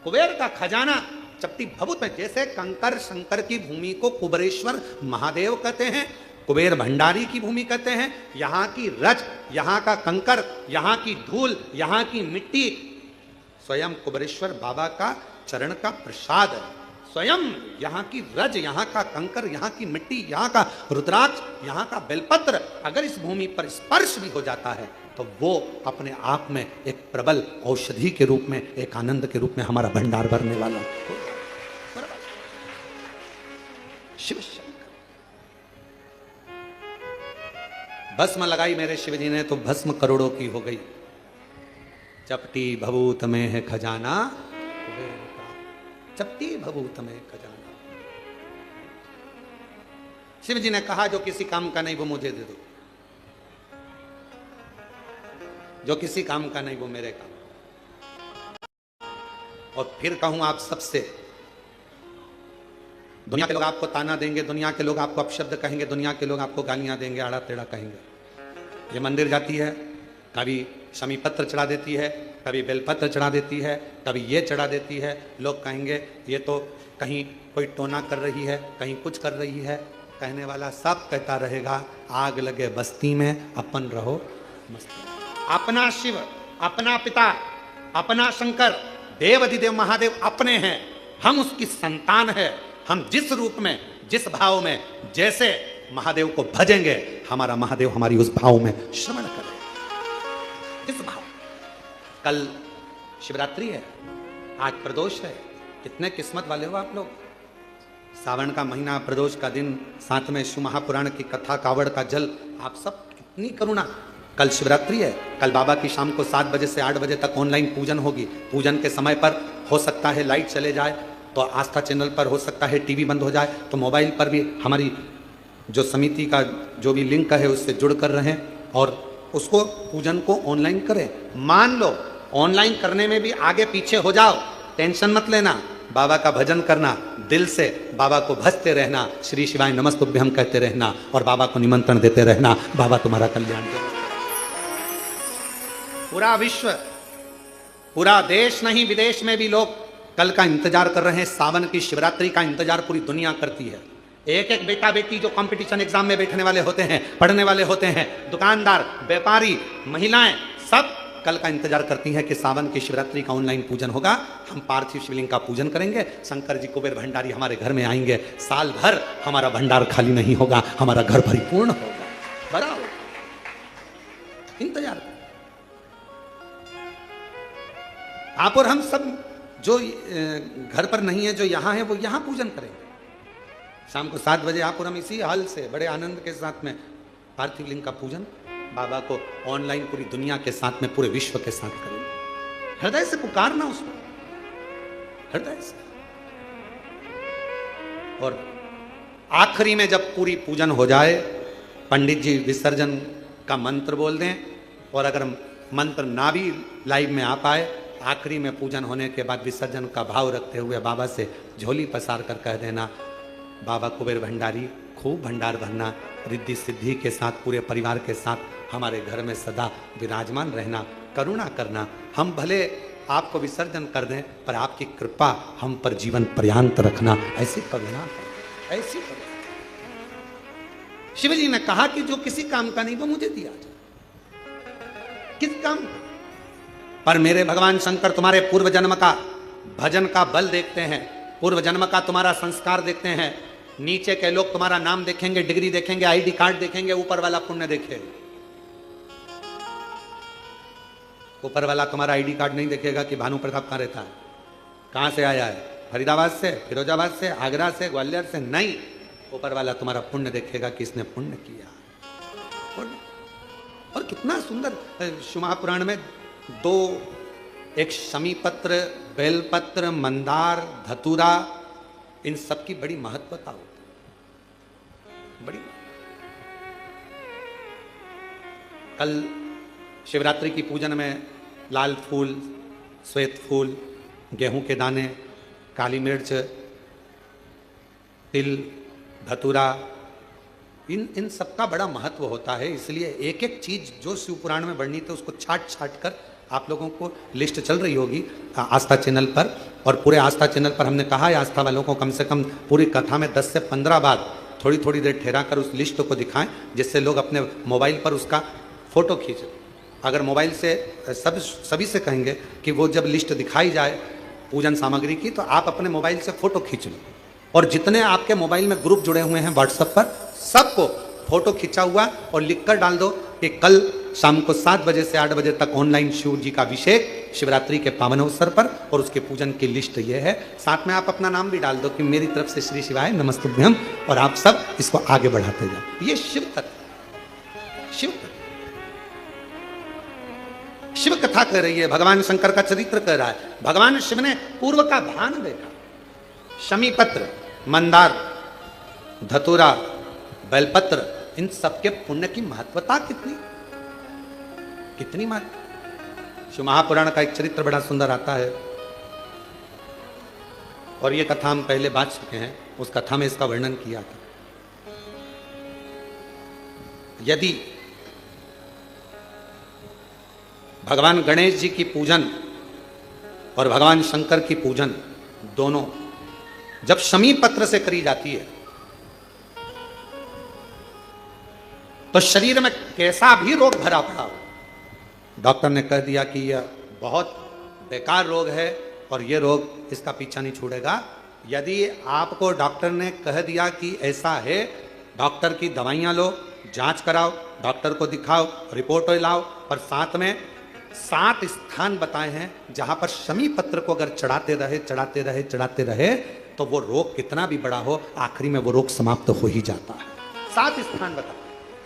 कुबेर का खजाना चपटी भभूत में। जैसे कंकर शंकर की भूमि को कुबेरेश्वर महादेव कहते हैं, कुबेर भंडारी की भूमि कहते हैं। यहां की रज, यहां का कंकर, यहां की धूल, यहां की मिट्टी स्वयं कुबेरेश्वर बाबा का चरण का प्रसाद है। स्वयं यहाँ की रज, यहाँ का कंकर, यहाँ की मिट्टी, यहाँ का रुद्राक्ष, यहाँ का बेलपत्र अगर इस भूमि पर स्पर्श भी हो जाता है तो वो अपने आप में एक प्रबल औषधि के रूप में, एक आनंद के रूप में हमारा भंडार भरने वाला शिव शंकर। भस्म लगाई मेरे शिव जी ने तो भस्म करोड़ों की हो गई। चपटी भभूत में है खजाना, चपटी भभूत में खजाना। शिव जी ने कहा जो किसी काम का नहीं वो मुझे दे दो, जो किसी काम का नहीं वो मेरे काम। और फिर कहूं आप सबसे, दुनिया के लोग आपको ताना देंगे, दुनिया के लोग आपको अपशब्द कहेंगे, दुनिया के लोग आपको गालियां देंगे, आड़ा टेढ़ा कहेंगे। ये मंदिर जाती है, कभी शमी पत्र चढ़ा देती है, कभी बेलपत्र चढ़ा देती है, कभी ये चढ़ा देती है। लोग कहेंगे ये तो कहीं कोई टोना कर रही है, कहीं कुछ कर रही है। कहने वाला सब कहता रहेगा, आग लगे बस्ती में अपन रहो मस्ती। अपना शिव, अपना पिता, अपना शंकर, देव अधिदेव महादेव अपने हैं। हम उसकी संतान है। हम जिस रूप में, जिस भाव में, जैसे महादेव को भजेंगे, हमारा महादेव हमारी उस भाव में श्रवण करे। इस भाव, कल शिवरात्रि है, आज प्रदोष है। कितने किस्मत वाले हो आप लोग। सावन का महीना, प्रदोष का दिन, साथ में शिव महापुराण की कथा, कावड़ का जल, आप सब कितनी करुणा। कल शिवरात्रि है, कल बाबा की शाम को 7 बजे से 8 बजे तक ऑनलाइन पूजन होगी। पूजन के समय पर हो सकता है लाइट चले जाए तो आस्था चैनल पर, हो सकता है टीवी बंद हो जाए तो मोबाइल पर भी हमारी जो समिति का जो भी लिंक है उससे जुड़ कर रहें और उसको पूजन को ऑनलाइन करें। मान लो ऑनलाइन करने में भी आगे पीछे हो जाओ, टेंशन मत लेना। बाबा का भजन करना, दिल से बाबा को भजते रहना, श्री शिवाय नमस्तुभ्यम कहते रहना और बाबा को निमंत्रण देते रहना। बाबा तुम्हारा कल्याण करे। पूरा विश्व, पूरा देश नहीं विदेश में भी लोग कल का इंतजार कर रहे हैं। सावन की शिवरात्रि का इंतजार पूरी दुनिया करती है। एक एक बेटा बेटी जो कंपटीशन एग्जाम में बैठने वाले होते हैं, पढ़ने वाले होते हैं, दुकानदार, व्यापारी, महिलाएं, सब कल का इंतजार करती हैं कि सावन की शिवरात्रि का ऑनलाइन पूजन होगा। हम पार्थिव शिवलिंग का पूजन करेंगे, शंकर जी कुबेर भंडारी हमारे घर में आएंगे। साल भर हमारा भंडार खाली नहीं होगा, हमारा घर परिपूर्ण होगा। बराबर आप और हम सब जो घर पर नहीं है, जो यहाँ है, वो यहाँ पूजन करेंगे। शाम को 7 बजे आप और हम इसी हाल से बड़े आनंद के साथ में पार्थिव लिंग का पूजन बाबा को ऑनलाइन पूरी दुनिया के साथ में, पूरे विश्व के साथ करेंगे। हृदय से पुकारना उसको, हृदय से। और आखिरी में जब पूरी पूजन हो जाए, पंडित जी विसर्जन का मंत्र बोल दें, और अगर मंत्र ना भी लाइव में आ पाए, आखिरी में पूजन होने के बाद विसर्जन का भाव रखते हुए बाबा से झोली पसार कर कह देना, बाबा कुबेर भंडारी खूब भंडार भरना, रिद्धि सिद्धि के साथ पूरे परिवार के साथ हमारे घर में सदा विराजमान रहना, करुणा करना। हम भले आपको विसर्जन कर दें, पर आपकी कृपा हम पर जीवन पर्यंत रखना, ऐसी करुणा, ऐसी करुणा। शिव जी ने कहा कि जो किसी काम का नहीं वो मुझे दिया जाए। किस काम का? पर मेरे भगवान शंकर तुम्हारे पूर्व जन्म का भजन का बल देखते हैं, पूर्व जन्म का तुम्हारा संस्कार देखते हैं। नीचे के लोग तुम्हारा नाम देखेंगे, डिग्री देखेंगे, आईडी कार्ड देखेंगे, ऊपर वाला पुण्य देखेगा। ऊपर वाला तुम्हारा आईडी कार्ड नहीं देखेगा कि भानु प्रताप कहां रहता है, कहां से आया है, फरीदाबाद से, फिरोजाबाद से, आगरा से, ग्वालियर से, नहीं। ऊपर वाला तुम्हारा पुण्य देखेगा कि इसने पुण्य किया। और कितना सुंदर शिव महापुराण में 2, एक शमी पत्र, बेलपत्र, मंदार, धतूरा, इन सब की बड़ी महत्वता होती है, बड़ी। कल शिवरात्रि की पूजन में लाल फूल, श्वेत फूल, गेहूं के दाने, काली मिर्च, तिल, धतूरा, इन सब का बड़ा महत्व होता है। इसलिए एक एक चीज जो शिव पुराण में वर्णित है उसको छाट छाट कर आप लोगों को लिस्ट चल रही होगी आस्था चैनल पर। और पूरे आस्था चैनल पर हमने कहा है आस्था वालों को कम से कम पूरी कथा में 10 से 15 बार थोड़ी थोड़ी देर ठहरा कर उस लिस्ट को दिखाएं, जिससे लोग अपने मोबाइल पर उसका फोटो खींचें। अगर मोबाइल से सभी से कहेंगे कि वो जब लिस्ट दिखाई जाए पूजन सामग्री की, तो आप अपने मोबाइल से फोटो खींच लो, और जितने आपके मोबाइल में ग्रुप जुड़े हुए हैं व्हाट्सएप पर, सबको फोटो खींचा हुआ और लिखकर डाल दो कि कल शाम को 7 बजे से 8 बजे तक ऑनलाइन शिव जी का अभिषेक शिवरात्रि के पावन अवसर पर, और उसके पूजन की लिस्ट ये है। साथ में आप अपना नाम भी डाल दो कि मेरी तरफ से श्री शिवाय नमस्तुभ्यम, और आप सब इसको आगे बढ़ाते जाओ। ये शिव कथा, शिव कथा, शिव कथा कह रही है, भगवान शंकर का चरित्र कह रहा है। भगवान शिव ने पूर्व का भान देखा। शमी पत्र, मंदार, धतूरा, बेलपत्र, इन सबके पुण्य की महत्वता कितनी कितनी महत्व। शिव महापुराण का एक चरित्र बड़ा सुंदर आता है, और ये कथा हम पहले बात चुके हैं, उस कथा में इसका वर्णन किया था। यदि भगवान गणेश जी की पूजन और भगवान शंकर की पूजन दोनों जब शमी पत्र से करी जाती है, तो शरीर में कैसा भी रोग भरा पड़ा हो, डॉक्टर ने कह दिया कि यह बहुत बेकार रोग है और यह रोग इसका पीछा नहीं छोड़ेगा। यदि आपको डॉक्टर ने कह दिया कि ऐसा है, डॉक्टर की दवाइयां लो, जांच कराओ, डॉक्टर को दिखाओ, रिपोर्ट लाओ, और साथ में 7 स्थान बताए हैं जहां पर शमी पत्र को अगर चढ़ाते रहे चढ़ाते रहे चढ़ाते रहे, तो वो रोग कितना भी बड़ा हो, आखिरी में वो रोग समाप्त हो ही जाता है। 7 स्थान बताए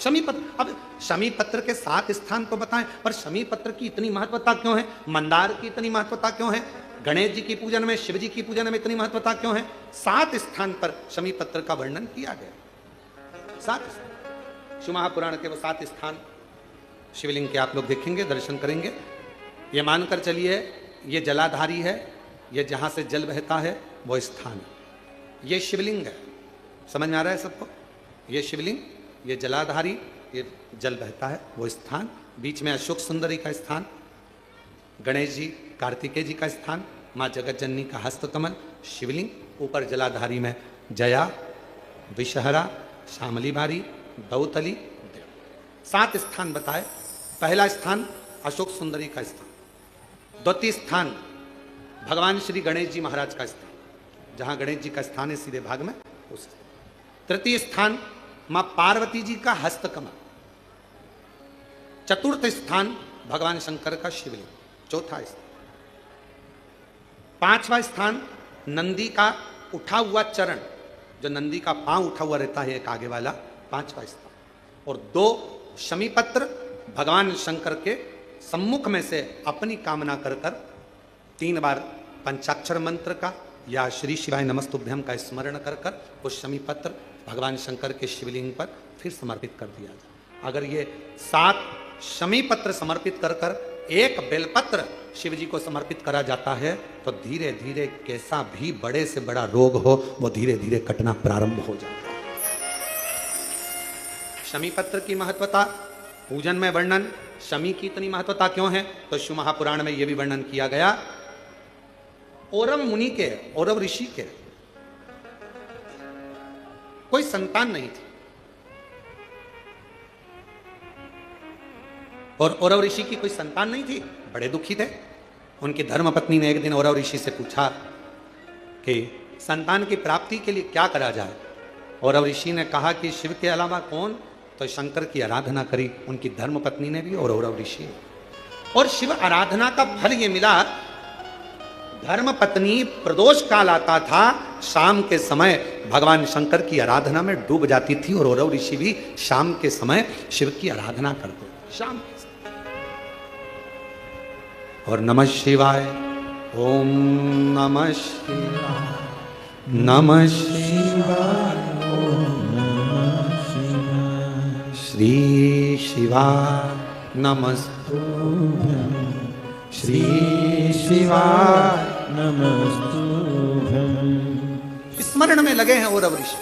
शमी पत्र। अब शमी पत्र के 7 स्थान तो बताएं, पर शमी पत्र की इतनी महत्वता क्यों है, मंदार की इतनी महत्वता क्यों है, गणेश जी की पूजन में, शिव जी की पूजन में इतनी महत्वता क्यों है? 7 स्थान पर शमी पत्र का वर्णन किया गया। 7 शिव महापुराण के वो 7 स्थान शिवलिंग के आप लोग देखेंगे, दर्शन करेंगे। ये मानकर चलिए ये जलाधारी है, ये जहां से जल बहता है वो स्थान है, ये शिवलिंग है। समझ में आ रहा है सबको? ये शिवलिंग, ये जलाधारी, ये जल बहता है वो स्थान, बीच में अशोक सुंदरी का स्थान, गणेश जी कार्तिकेय जी का स्थान, माँ जगत जननी का हस्तकमल, शिवलिंग, ऊपर जलाधारी में जया, विषहरा, श्यामली बारी, दौतली, देव। 7 स्थान बताए। पहला स्थान अशोक सुंदरी का स्थान, द्वितीय स्थान भगवान श्री गणेश जी महाराज का स्थान, जहां गणेश जी का स्थान है सीधे भाग में उस। तृतीय स्थान मां पार्वती जी का हस्तकमल। चतुर्थ स्थान भगवान शंकर का शिवलिंग। चौथा स्थान 5वां स्थान नंदी का उठा हुआ चरण, जो नंदी का पांव उठा हुआ रहता है एक आगे वाला, 5वां स्थान। और 2 शमी पत्र भगवान शंकर के सम्मुख में से अपनी कामना कर 3 बार पंचाक्षर मंत्र का या श्री शिवाय नमस्तुभ्यम का स्मरण कर वो शमी पत्र भगवान शंकर के शिवलिंग पर फिर समर्पित कर दिया जाए। अगर ये 7 शमी पत्र समर्पित कर 1 बेलपत्र शिव जी को समर्पित करा जाता है तो धीरे धीरे कैसा भी बड़े से बड़ा रोग हो वो धीरे धीरे कटना प्रारंभ हो जाता है। शमी पत्र की महत्वता, पूजन में वर्णन, शमी की इतनी महत्वता क्यों है तो शिव महापुराण में यह भी वर्णन किया गया। औरव मुनि के, औरव ऋषि के कोई संतान नहीं थी और औरव ऋषि की कोई संतान नहीं थी, बड़े दुखी थे। उनकी धर्मपत्नी ने एक दिन औरव ऋषि से पूछा कि संतान की प्राप्ति के लिए क्या करा जाए। औरव ऋषि ने कहा कि शिव के अलावा कौन, तो शंकर की आराधना करी उनकी धर्मपत्नी ने भी और औरव ऋषि ने। और शिव आराधना का फल ये मिला, धर्मपत्नी प्रदोष काल आता था, शाम के समय भगवान शंकर की आराधना में डूब जाती थी और औरव ऋषि भी शाम के समय शिव की आराधना करते शाम के समय। और नमः शिवाय, ओम नमः शिवाय, नमः शिवाय, ओम नमः शिवाय, श्री शिवाय नमस्तुभ्यं, श्री शिवाय नमस्तुभ्यं। स्मरण में लगे हैं औरव ऋषि।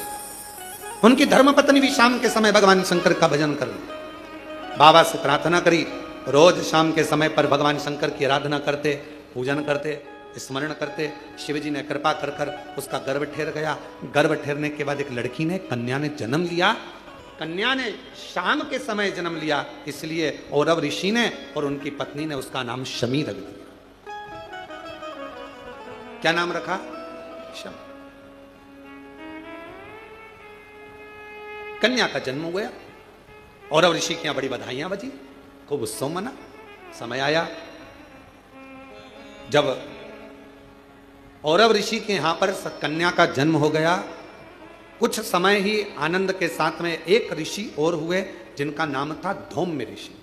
उनकी धर्मपत्नी भी शाम के समय भगवान शंकर का भजन कर रही, बाबा से प्रार्थना करी, रोज शाम के समय पर भगवान शंकर की आराधना करते, पूजन करते, स्मरण करते। शिव जी ने कृपा कर उसका गर्भ ठहर गया। गर्भ ठहरने के बाद एक लड़की ने, कन्या ने जन्म लिया। कन्या ने शाम के समय जन्म लिया, इसलिए औरव ऋषि ने और उनकी पत्नी ने उसका नाम शमी रख दिया। क्या नाम रखा? शमी। कन्या का जन्म हो गया। औरव ऋषि की यहां बड़ी बधाइयां बजी, खूब उत्सव मना। समय आया जब औरव ऋषि के यहां पर कन्या का जन्म हो गया, कुछ समय ही आनंद के साथ में एक ऋषि और हुए जिनका नाम था धौम्य ऋषि।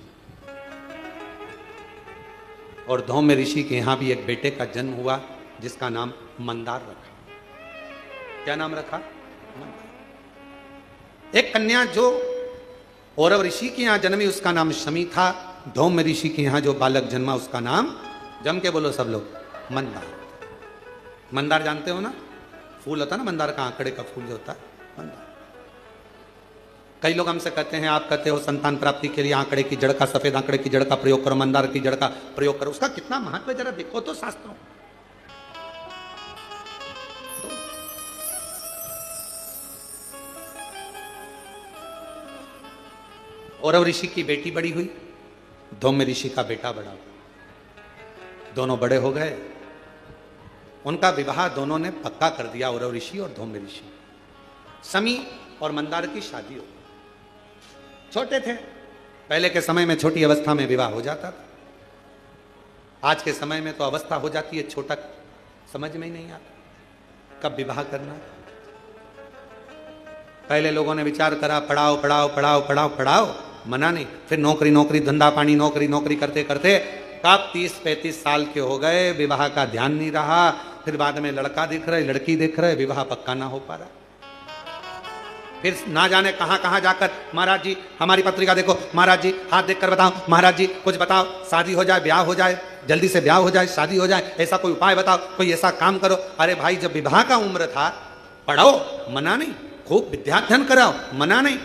और धौम्य ऋषि के यहां भी एक बेटे का जन्म हुआ जिसका नाम मंदार रखा। क्या नाम रखा? मंदार। एक कन्या जो औरव ऋषि के यहां जन्मी उसका नाम शमी था। धौम्य ऋषि के यहां जो बालक जन्मा उसका नाम, जम के बोलो सब लोग, मंदार। मंदार जानते हो ना, फूल होता है ना मंदार का, आंकड़े का फूल जो होता है मंदार। कई लोग हमसे कहते हैं, आप कहते हो संतान प्राप्ति के लिए आंकड़े की जड़ का, सफेद आंकड़े की जड़ का प्रयोग करो, मंदार की जड़ का प्रयोग करो। उसका कितना महत्व है जरा देखो तो शास्त्रों। औरव ऋषि की बेटी बड़ी हुई, धौम्य ऋषि का बेटा बड़ा हुआ। दोनों बड़े हो गए, उनका विवाह दोनों ने पक्का कर दिया, औरव ऋषि और धौम्य ऋषि। शमी और मंदार की शादी हो गई। छोटे थे, पहले के समय में छोटी अवस्था में विवाह हो जाता था। आज के समय में तो अवस्था हो जाती है, छोटा समझ में ही नहीं आता कब विवाह करना। पहले लोगों ने विचार करा, पढ़ाओ पढ़ाओ पढ़ाओ पढ़ाओ पढ़ाओ, मना नहीं। फिर नौकरी नौकरी, धंधा पानी, नौकरी नौकरी करते करते कब 30-35 साल के हो गए, विवाह का ध्यान नहीं रहा। फिर बाद में लड़का दिख रहे, लड़की दिख रहे, विवाह पक्का ना हो पा रहा। फिर ना जाने कहां कहां जाकर, महाराज जी हमारी पत्रिका देखो, महाराज जी हाथ देखकर बताओ, महाराज जी कुछ बताओ, शादी हो जाए, ब्याह हो जाए, जल्दी से ब्याह हो जाए, शादी हो जाए, ऐसा कोई उपाय बताओ, कोई ऐसा काम करो। अरे भाई, जब विवाह का उम्र था, पढ़ो, मना नहीं, खूब विद्याध्ययन कराओ, मना नहीं,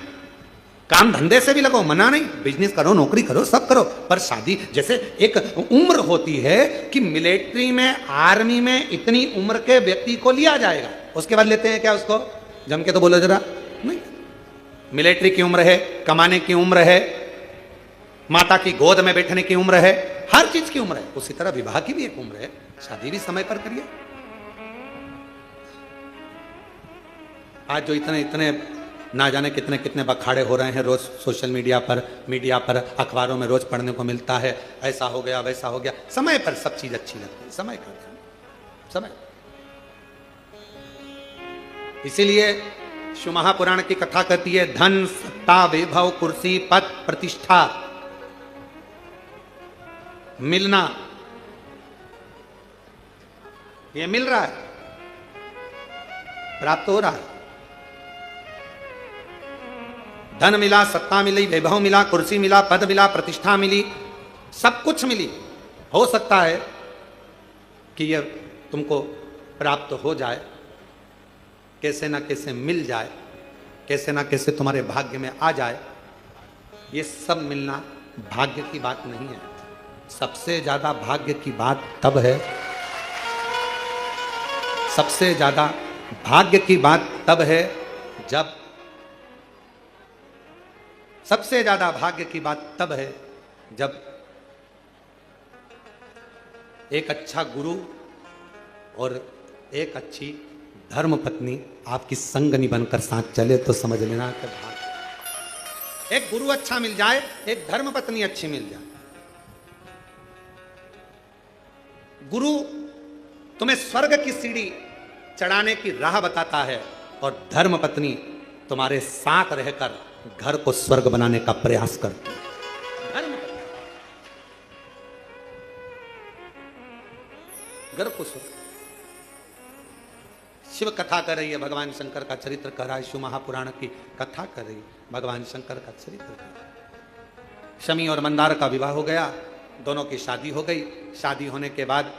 काम धंधे से भी लगो, मना नहीं, बिजनेस करो, नौकरी करो, सब करो, पर शादी जैसे एक उम्र होती है कि मिलिट्री में, आर्मी में इतनी उम्र के व्यक्ति को लिया जाएगा, उसके बाद लेते हैं क्या उसको? जम के तो बोलो जरा। नहीं, मिलिट्री की उम्र है, कमाने की उम्र है, माता की गोद में बैठने की उम्र है, हर चीज की उम्र है। उसी तरह विवाह की भी एक उम्र है, शादी भी समय पर करिए। आज जो इतने इतने ना जाने कितने कितने बखाड़े हो रहे हैं रोज सोशल मीडिया पर, अखबारों में रोज पढ़ने को मिलता है, ऐसा हो गया, वैसा हो गया। समय पर सब चीज अच्छी लगती है, समय का ध्यान, समय। इसीलिए शिव महापुराण की कथा कहती है, धन सत्ता वैभव कुर्सी पद प्रतिष्ठा मिलना, ये मिल रहा है, प्राप्त हो रहा है। धन मिला, सत्ता मिली, वैभव मिला, कुर्सी मिला, पद मिला, प्रतिष्ठा मिली, सब कुछ मिली। हो सकता है कि यह तुमको प्राप्त हो जाए, कैसे ना कैसे मिल जाए, कैसे ना कैसे तुम्हारे भाग्य में आ जाए। ये सब मिलना भाग्य की बात नहीं है। सबसे ज्यादा भाग्य की बात तब है, सबसे ज्यादा भाग्य की बात तब है जब, सबसे ज्यादा भाग्य की बात तब है जब एक अच्छा गुरु और एक अच्छी धर्म पत्नी आपकी संगनी बनकर साथ चले, तो समझ लेना कि भाग्य। एक गुरु अच्छा मिल जाए, एक धर्म पत्नी अच्छी मिल जाए। गुरु तुम्हें स्वर्ग की सीढ़ी चढ़ाने की राह बताता है और धर्म पत्नी तुम्हारे साथ रहकर घर को स्वर्ग बनाने का प्रयास करती है। धर्म घर को स्वर्ग। शिव कथा कर रही है, भगवान शंकर का चरित्र कर रहा है, शिव महापुराण की कथा कर रही है, भगवान शंकर का चरित्र कर रहा है। शमी और मंदार का विवाह हो गया, दोनों की शादी हो गई। शादी होने के बाद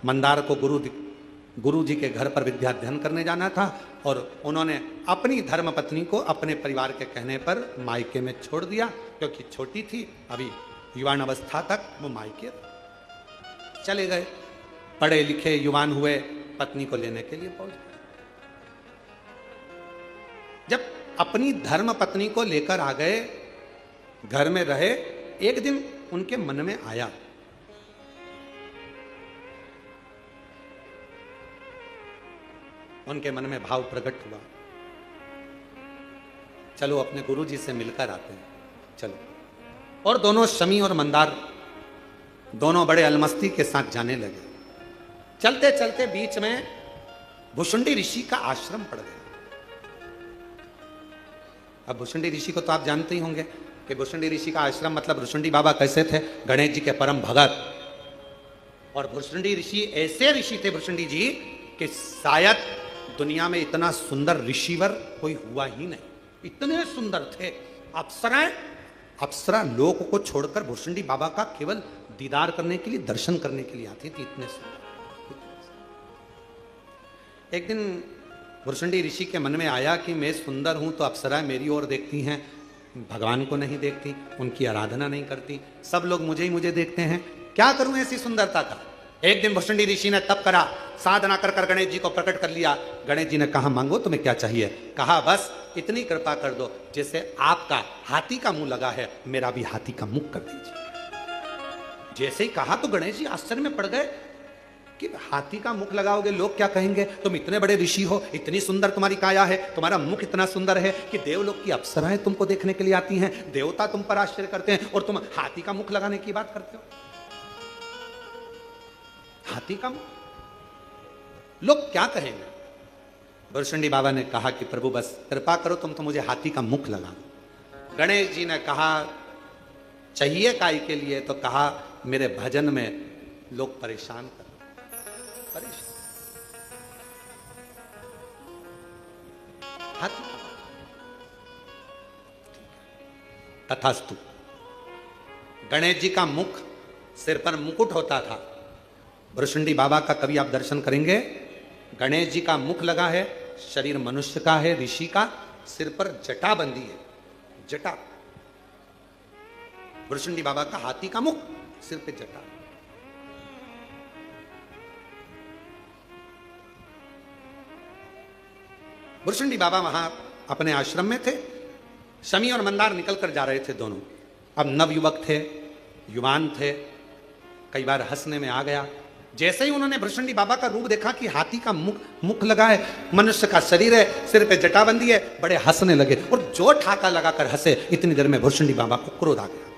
मंदार को गुरु जी के घर पर विद्या अध्ययन करने जाना था और उन्होंने अपनी धर्म पत्नी को अपने परिवार के कहने पर मायके में छोड़ दिया, क्योंकि छोटी थी, अभी युवान अवस्था तक वो मायके चले गए। पढ़े लिखे युवान हुए, पत्नी को लेने के लिए पहुंच गए। जब अपनी धर्म पत्नी को लेकर आ गए, घर में रहे, एक दिन उनके मन में आया, उनके मन में भाव प्रकट हुआ, चलो अपने गुरु जी से मिलकर आते हैं, चलो। और दोनों शमी और मंदार दोनों बड़े अलमस्ती के साथ जाने लगे। चलते चलते बीच में भुषुंडी ऋषि का आश्रम पड़ गया। अब भुषुंडी ऋषि को तो आप जानते ही होंगे कि भुषुंडी ऋषि का आश्रम मतलब भुषुंडी बाबा कैसे थे, गणेश जी के परम भगत। और भुषुंडी ऋषि ऐसे ऋषि थे भुषुंडी जी कि शायद दुनिया में इतना सुंदर ऋषिवर कोई हुआ ही नहीं, इतने सुंदर थे। अप्सरा लोक को छोड़कर भुषुंडी बाबा का केवल दीदार करने के लिए, दर्शन करने के लिए आती थी, इतने सुंदर। एक दिन भुषुंडी ऋषि के मन में आया कि मैं सुंदर हूं तो अप्सराएं मेरी ओर देखती हैं, भगवान को नहीं देखती, उनकी आराधना नहीं करती, सब लोग मुझे ही देखते हैं, क्या करूं ऐसी सुंदरता का। एक दिन भुषुंडी ऋषि ने तप करा, साधना कर कर गणेश जी को प्रकट कर लिया। गणेश जी ने कहा मांगो तुम्हें क्या चाहिए। कहा बस इतनी कृपा कर दो, जैसे आपका हाथी का मुंह लगा है, मेरा भी हाथी का मुख कर दीजिए। जैसे ही कहा तो गणेश जी आश्चर्य में पड़ गए कि हाथी का मुख लगाओगे, लोग क्या कहेंगे, तुम इतने बड़े ऋषि हो, इतनी सुंदर तुम्हारी काया है, तुम्हारा मुख इतना सुंदर है कि देवलोक की अप्सराएं तुमको देखने के लिए आती हैं, देवता तुम पर आश्चर्य करते हैं, और तुम हाथी का मुख लगाने की बात करते हो। हाथी का मुख, लोग क्या कहेंगे। भुषुंडी बाबा ने कहा कि प्रभु बस कृपा करो, तुम तो मुझे हाथी का मुख लगा दो। गणेश जी ने कहा चाहिए काय के लिए, तो कहा मेरे भजन में लोग परेशान कर, परेशान। हाथी तथास्तु। गणेश जी का मुख, सिर पर मुकुट होता था। भुषुंडी बाबा का कभी आप दर्शन करेंगे, गणेश जी का मुख लगा है, शरीर मनुष्य का है, ऋषि का, सिर पर जटा बंधी है, जटा। भुषुंडी बाबा का हाथी का मुख, सिर पे जटा। भुषुंडी बाबा वहां अपने आश्रम में थे, शमी और मंदार निकल कर जा रहे थे दोनों। अब नवयुवक थे, युवान थे, कई बार हंसने में आ गया। जैसे ही उन्होंने भुषुंडी बाबा का रूप देखा कि हाथी का मुख लगा है, मनुष्य का शरीर है, सिर पे जटाबंदी है, बड़े हंसने लगे और जो ठाका लगाकर हंसे, इतनी देर में भुषुंडी बाबा को क्रोध आ गया।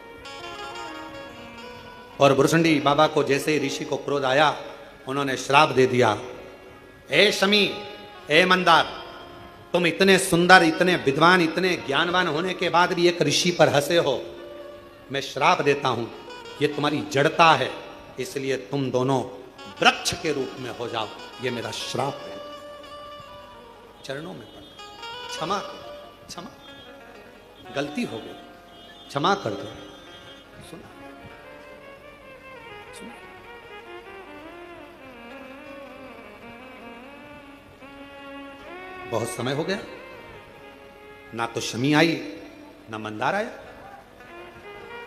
और भुषुंडी बाबा को जैसे ही ऋषि को क्रोध आया, उन्होंने श्राप दे दिया ए शमी, ए मंदार, तुम इतने सुंदर, इतने विद्वान, इतने ज्ञानवान होने के बाद भी एक ऋषि पर हंसे हो। मैं श्राप देता हूं, ये तुम्हारी जड़ता है, इसलिए तुम दोनों वृक्ष के रूप में हो जाओ। ये मेरा श्राप है। चरणों में पड़, क्षमा करो, क्षमा, गलती हो गई, क्षमा कर दो। सुना, सुना। बहुत समय हो गया, ना तो शमी आई ना मंदार आया,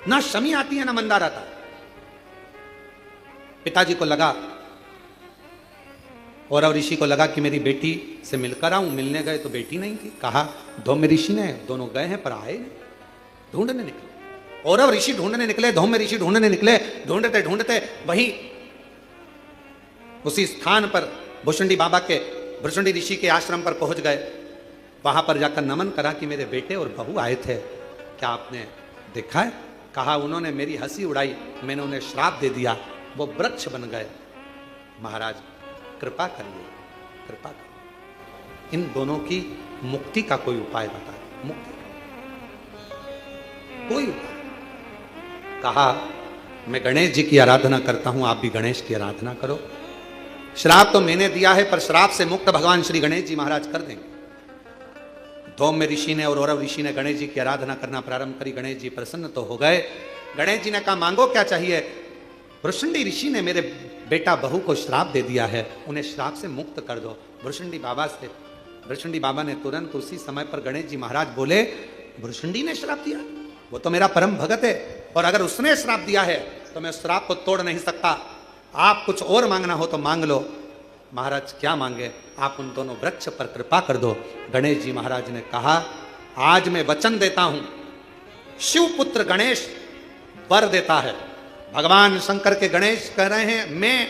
ना शमी आती है ना मंदार आता। पिताजी को लगा और ऋषि को लगा कि मेरी बेटी से मिलकर आऊं। मिलने गए तो बेटी नहीं थी। कहा धौम्य ऋषि ने, दोनों गए हैं पर आए नहीं। ढूंढने निकले, और ऋषि ढूंढने निकले, धौम्य ऋषि ढूंढने निकले। ढूंढते ढूंढते वहीं उसी स्थान पर भुषुंडी बाबा के, भुषुंडी ऋषि के आश्रम पर पहुंच गए। वहां पर जाकर नमन करा कि मेरे बेटे और बहू आए थे, क्या आपने देखा है? कहा उन्होंने मेरी हंसी उड़ाई, मैंने उन्हें श्राप दे दिया, वो वृक्ष बन गए। महाराज कृपा करिए, कृपा करिए, इन दोनों की मुक्ति का कोई उपाय बताए। मुक्ति कोई उपाय। कहा मैं गणेश जी की आराधना करता हूं, आप भी गणेश की आराधना करो। श्राप तो मैंने दिया है, पर श्राप से मुक्त भगवान श्री गणेश जी महाराज कर देंगे। धौम्य ऋषि ने और औरव ऋषि ने गणेश जी की आराधना करना प्रारंभ करी। गणेश जी प्रसन्न तो हो गए। गणेश जी ने कहा मांगो क्या चाहिए? भुषुंडी ऋषि ने मेरे बेटा बहू को श्राप दे दिया है, उन्हें श्राप से मुक्त कर दो। भुषुंडी बाबा ने तुरंत उसी समय पर गणेश जी महाराज बोले, भुषुंडी ने श्राप दिया? वो तो मेरा परम भगत है, और अगर उसने श्राप दिया है तो मैं श्राप को तोड़ नहीं सकता। आप कुछ और मांगना हो तो मांग लो। महाराज क्या मांगे? आप उन दोनों वृक्ष पर कृपा कर दो। गणेश जी महाराज ने कहा आज मैं वचन देता हूं, शिवपुत्र गणेश वर देता है। भगवान शंकर के गणेश कह रहे हैं मैं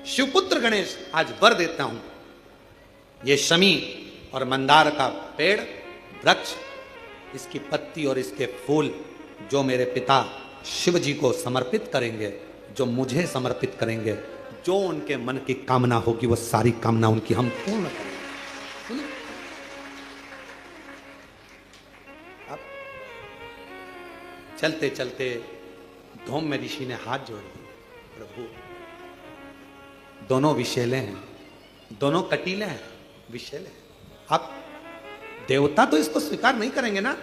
शिवपुत्र गणेश आज वर देता हूं, ये शमी और मंदार का पेड़, वृक्ष, इसकी पत्ती और इसके फूल जो मेरे पिता शिव जी को समर्पित करेंगे, जो मुझे समर्पित करेंगे, जो उनके मन की कामना होगी वो सारी कामना उनकी हम पूर्ण करेंगे। अब चलते चलते धौम्य ऋषि ने हाथ जोड़ दिए, प्रभु दोनों विषैले हैं, दोनों कटीले हैं, विषैले हैं। अब देवता तो इसको स्वीकार नहीं करेंगे ना।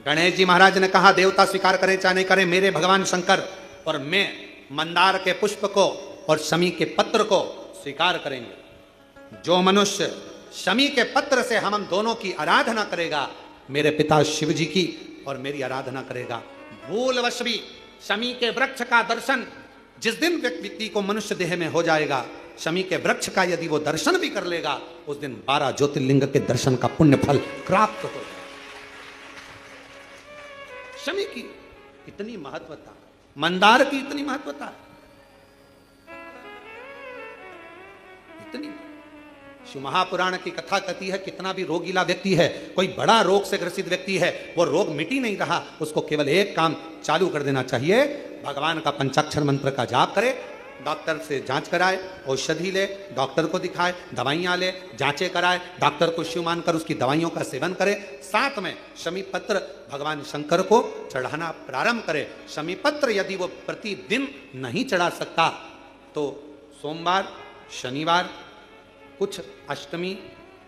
गणेश जी महाराज ने कहा देवता स्वीकार करें चाहे नहीं करें, मेरे भगवान शंकर और मैं मंदार के पुष्प को और शमी के पत्र को स्वीकार करेंगे। जो मनुष्य शमी के पत्र से हम दोनों की आराधना करेगा, मेरे पिता शिव जी की और मेरी आराधना करेगा, भूलवश भी शमी के वृक्ष का दर्शन जिस दिन व्यक्ति को मनुष्य देह में हो जाएगा, शमी के वृक्ष का यदि वो दर्शन भी कर लेगा, उस दिन 12 ज्योतिर्लिंग के दर्शन का पुण्य फल प्राप्त हो। शमी की इतनी महत्वता, मंदार की इतनी महत्वता, इतनी। शिव महापुराण की कथा कहती है कितना भी रोगीला व्यक्ति है, कोई बड़ा रोग से ग्रसित व्यक्ति है, वो रोग मिट ही नहीं रहा, उसको केवल एक काम चालू कर देना चाहिए, भगवान का पंचाक्षर मंत्र का जाप करे, डॉक्टर से जांच कराए, औषधि ले, डॉक्टर को दिखाए, दवाइयां ले, जांचें कराए, डॉक्टर को शिव मानकर उसकी दवाइयों का सेवन करे, साथ में शमी पत्र भगवान शंकर को चढ़ाना प्रारंभ करे। शमी पत्र यदि वो प्रतिदिन नहीं चढ़ा सकता तो सोमवार, शनिवार, कुछ अष्टमी,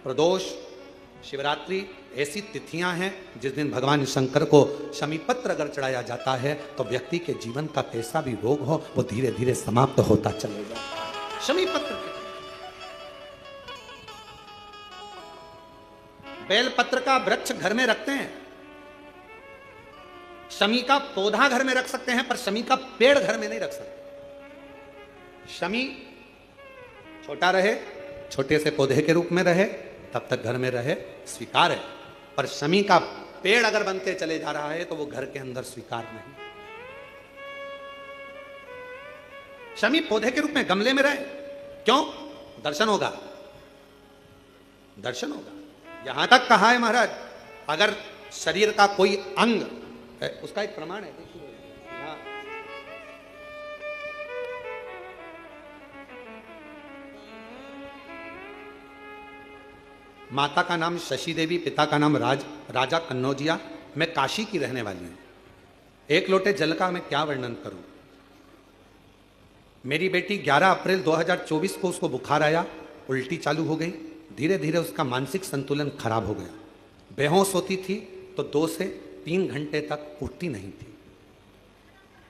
प्रदोष, शिवरात्रि ऐसी तिथियां हैं जिस दिन भगवान शंकर को शमी पत्र अगर चढ़ाया जाता है तो व्यक्ति के जीवन का कैसा भी रोग हो वो धीरे धीरे समाप्त होता चलेगा। शमी पत्र, बेल पत्र का वृक्ष घर में रखते हैं, शमी का पौधा घर में रख सकते हैं, पर शमी का पेड़ घर में नहीं रख सकते। शमी छोटा रहे, छोटे से पौधे के रूप में रहे, तब तक घर में रहे, स्वीकार है, पर शमी का पेड़ अगर बनते चले जा रहा है तो वो घर के अंदर स्वीकार नहीं। शमी पौधे के रूप में गमले में रहे, क्यों? दर्शन होगा, दर्शन होगा। यहां तक कहा है महाराज, अगर शरीर का कोई अंग है, उसका एक प्रमाण है, देखिए यहां माता का नाम शशि देवी, पिता का नाम राजा कन्नौजिया। मैं काशी की रहने वाली हूं। एक लोटे जल का मैं क्या वर्णन करूं। मेरी बेटी 11 अप्रैल 2024 को उसको बुखार आया, उल्टी चालू हो गई, धीरे धीरे उसका मानसिक संतुलन खराब हो गया, बेहोश होती थी तो 2 से 3 घंटे तक उठती नहीं थी।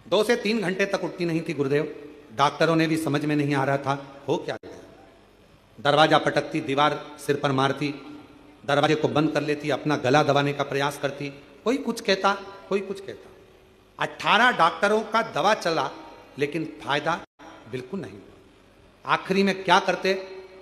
2 से 3 घंटे तक उठती नहीं थी गुरुदेव। डॉक्टरों ने भी समझ में नहीं आ रहा था हो क्या गया। दरवाजा पटकती, दीवार सिर पर मारती, दरवाजे को बंद कर लेती, अपना गला दबाने का प्रयास करती, कोई कुछ कहता, कोई कुछ कहता। 18 डॉक्टरों का दवा चला लेकिन फायदा बिल्कुल नहीं। आखिरी में क्या करते,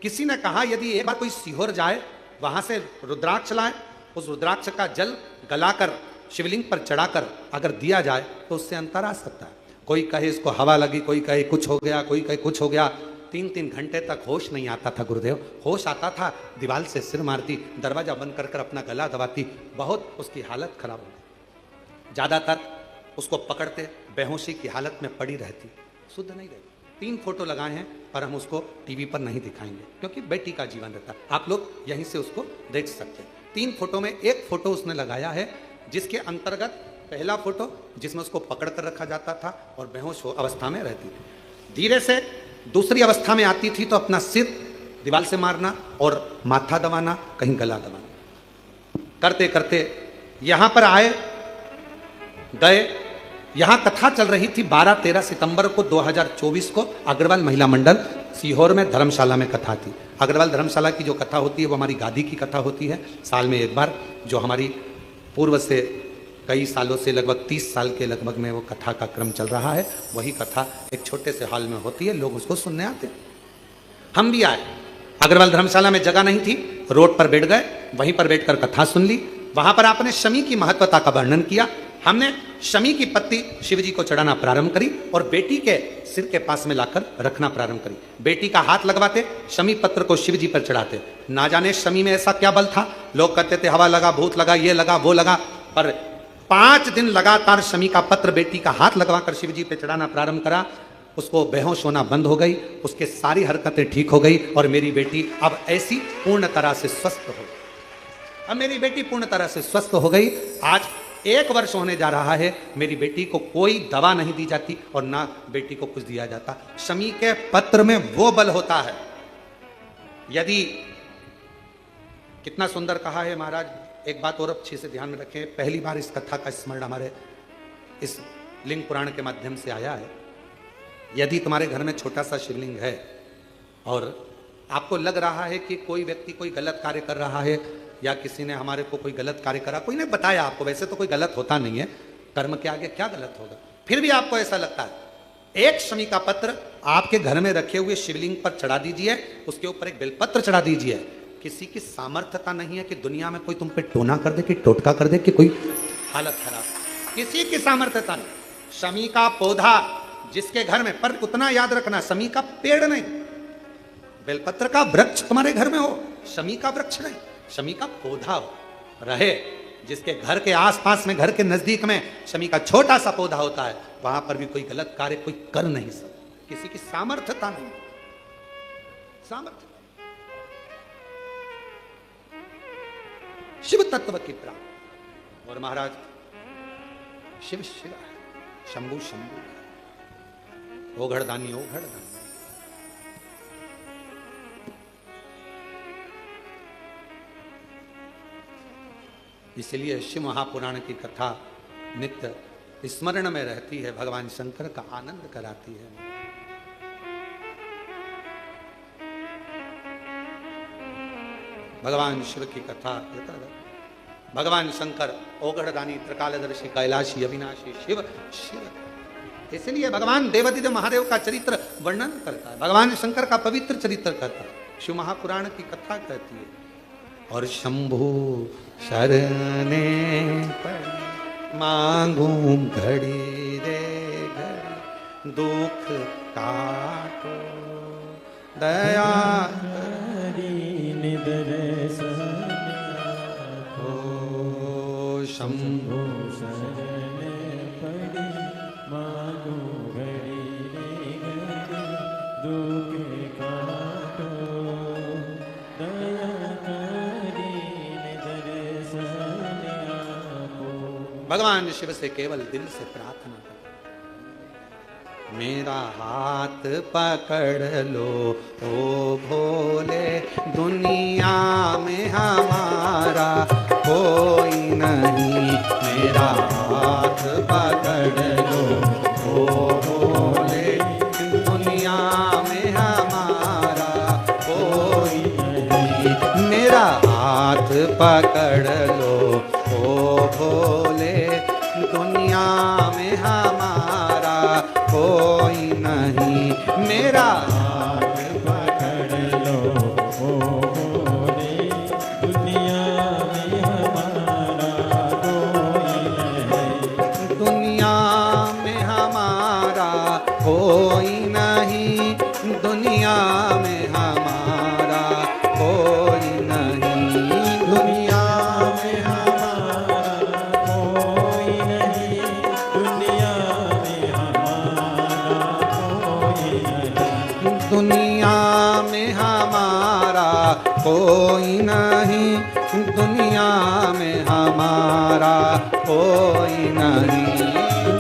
किसी ने कहा यदि एक बार कोई सीहोर जाए, वहां से रुद्राक्ष लाए, उस रुद्राक्ष का जल गलाकर शिवलिंग पर चढ़ाकर अगर दिया जाए तो उससे अंतर आ सकता है। कोई कहे इसको हवा लगी, कोई कहे कुछ हो गया, कोई कहे कुछ हो गया। 3-3 घंटे तक होश नहीं आता था गुरुदेव। होश आता था, दीवार से सिर मारती, दरवाजा बंद कर कर अपना गला दबाती, बहुत उसकी हालत खराब हो गई। ज्यादातर उसको पकड़ते, बेहोशी की हालत में पड़ी रहती, शुद्ध नहीं रहती। 3 फोटो लगाए हैं पर हम उसको टीवी पर नहीं दिखाएंगे क्योंकि बेटी का जीवन रहता है। आप लोग यहीं से उसको देख सकते हैं। 3 फोटो में एक फोटो उसने लगाया है जिसके अंतर्गत पहला फोटो जिसमें उसको पकड़ कर रखा जाता था और बेहोश अवस्था में रहती थी। धीरे से दूसरी अवस्था में आती थी तो अपना सिर दीवार से मारना और माथा दबाना, कहीं गला दबाना, करते करते यहां पर आए गए। यहां कथा चल रही थी 12-13 सितंबर को 2024 को अग्रवाल महिला मंडल सीहोर में धर्मशाला में कथा थी। अग्रवाल धर्मशाला की जो कथा होती है वो हमारी गादी की कथा होती है, साल में एक बार, जो हमारी पूर्व से कई सालों से लगभग 30 साल के लगभग में वो कथा का क्रम चल रहा है। वही कथा एक छोटे से हॉल में होती है, लोग उसको सुनने आते हैं। हम भी आए, अग्रवाल धर्मशाला में जगह नहीं थी, रोड पर बैठ गए, वहीं पर बैठकर कथा सुन ली। वहां पर आपने शमी की महत्वता का वर्णन किया। हमने शमी की पत्ती शिव जी को चढ़ाना प्रारंभ करी और बेटी के सिर के पास में लाकर रखना प्रारंभ करी। बेटी का हाथ लगवाते, शमी पत्र को शिव जी पर चढ़ाते। ना जाने शमी में ऐसा क्या बल था, लोग कहते थे हवा लगा, भूत लगा, ये लगा, वो लगा, पर 5 दिन लगातार शमी का पत्र बेटी का हाथ लगवाकर शिव जी पे चढ़ाना प्रारंभ करा। उसको बेहोश होना बंद हो गई, उसके सारी हरकतें ठीक हो गई और मेरी बेटी अब ऐसी पूर्ण तरह से स्वस्थ हो गई। अब मेरी बेटी पूर्ण तरह से स्वस्थ हो गई। आज 1 वर्ष होने जा रहा है, मेरी बेटी को कोई दवा नहीं दी जाती और ना बेटी को कुछ दिया जाता। शमी के पत्र में वो बल होता है। यदि, कितना सुंदर कहा है महाराज, एक बात और अच्छे से ध्यान में रखें। पहली बार इस कथा का स्मरण हमारे इस लिंग पुराण के माध्यम से आया है। यदि तुम्हारे घर में छोटा सा शिवलिंग है और आपको लग रहा है कि कोई व्यक्ति कोई गलत कार्य कर रहा है या किसी ने हमारे को कोई गलत कार्य करा, कोई ने बताया आपको, वैसे तो कोई गलत होता नहीं है, कर्म के आगे क्या गलत होगा, फिर भी आपको ऐसा लगता है, एक शमी का पत्र आपके घर में रखे हुए शिवलिंग पर चढ़ा दीजिए, उसके ऊपर एक बेलपत्र चढ़ा दीजिए। किसी की सामर्थ्यता नहीं है कि दुनिया में कोई तुम पे टोना कर दे, कि टोटका कर दे, कि कोई हालत खराब, किसी की सामर्थ्यता नहीं। शमी का पौधा जिसके घर में, पर उतना याद रखना, शमी का पेड़ नहीं, बेलपत्र का वृक्ष तुम्हारे घर में हो, शमी का वृक्ष नहीं, शमी का पौधा हो रहे, जिसके घर के आसपास में, घर के नजदीक में शमी का छोटा सा पौधा होता है, वहां पर भी कोई गलत कार्य कोई कर नहीं सकता। किसी की सामर्थ्यता नहीं, सामर्थ्य शिव तत्व की प्राप्ति। और महाराज शिव शिव है, शंभु शंभु है, ओघड़दानी ओघड़दानी। इसलिए शिव महापुराण की कथा नित्य स्मरण में रहती है, भगवान शंकर का आनंद कराती है। भगवान शिव की कथा, भगवान शंकर ओघड़दानी, त्रिकालदर्शी, कैलाशी, अविनाशी, शिव शिव। इसलिए भगवान देवादिदेव महादेव का चरित्र वर्णन करता है, भगवान शंकर का पवित्र चरित्र करता है, शिव महापुराण की कथा कहती है। और शंभु शरणे पड़ी मांगू घड़ी रे घड़ी, दुख काटो दया हो। शंभु
शरणे पड़ी मांगू घड़ी रे घड़ी, दुख काटो दया
भगवान शिव से केवल दिल से प्रार्थना करो, मेरा हाथ पकड़ लो ओ भोले, दुनिया में हमारा कोई नहीं, मेरा हाथ पकड़ लो ओ भोले, दुनिया में हमारा कोई नहीं, मेरा हाथ पकड़ लो ओ भोले, दुनिया में हमारा कोई नहीं, मेरा
हाथ पकड़ लो ओ भोले, दुनिया में हमारा कोई नहीं,
दुनिया में हमारा कोई नहीं, दुनिया में हमारा कोई नहीं, दुनिया में
हमारा कोई नहीं, दुनिया में हमारा कोई नहीं,
दुनिया में हमारा कोई नहीं, दुनिया में हमारा कोई नहीं,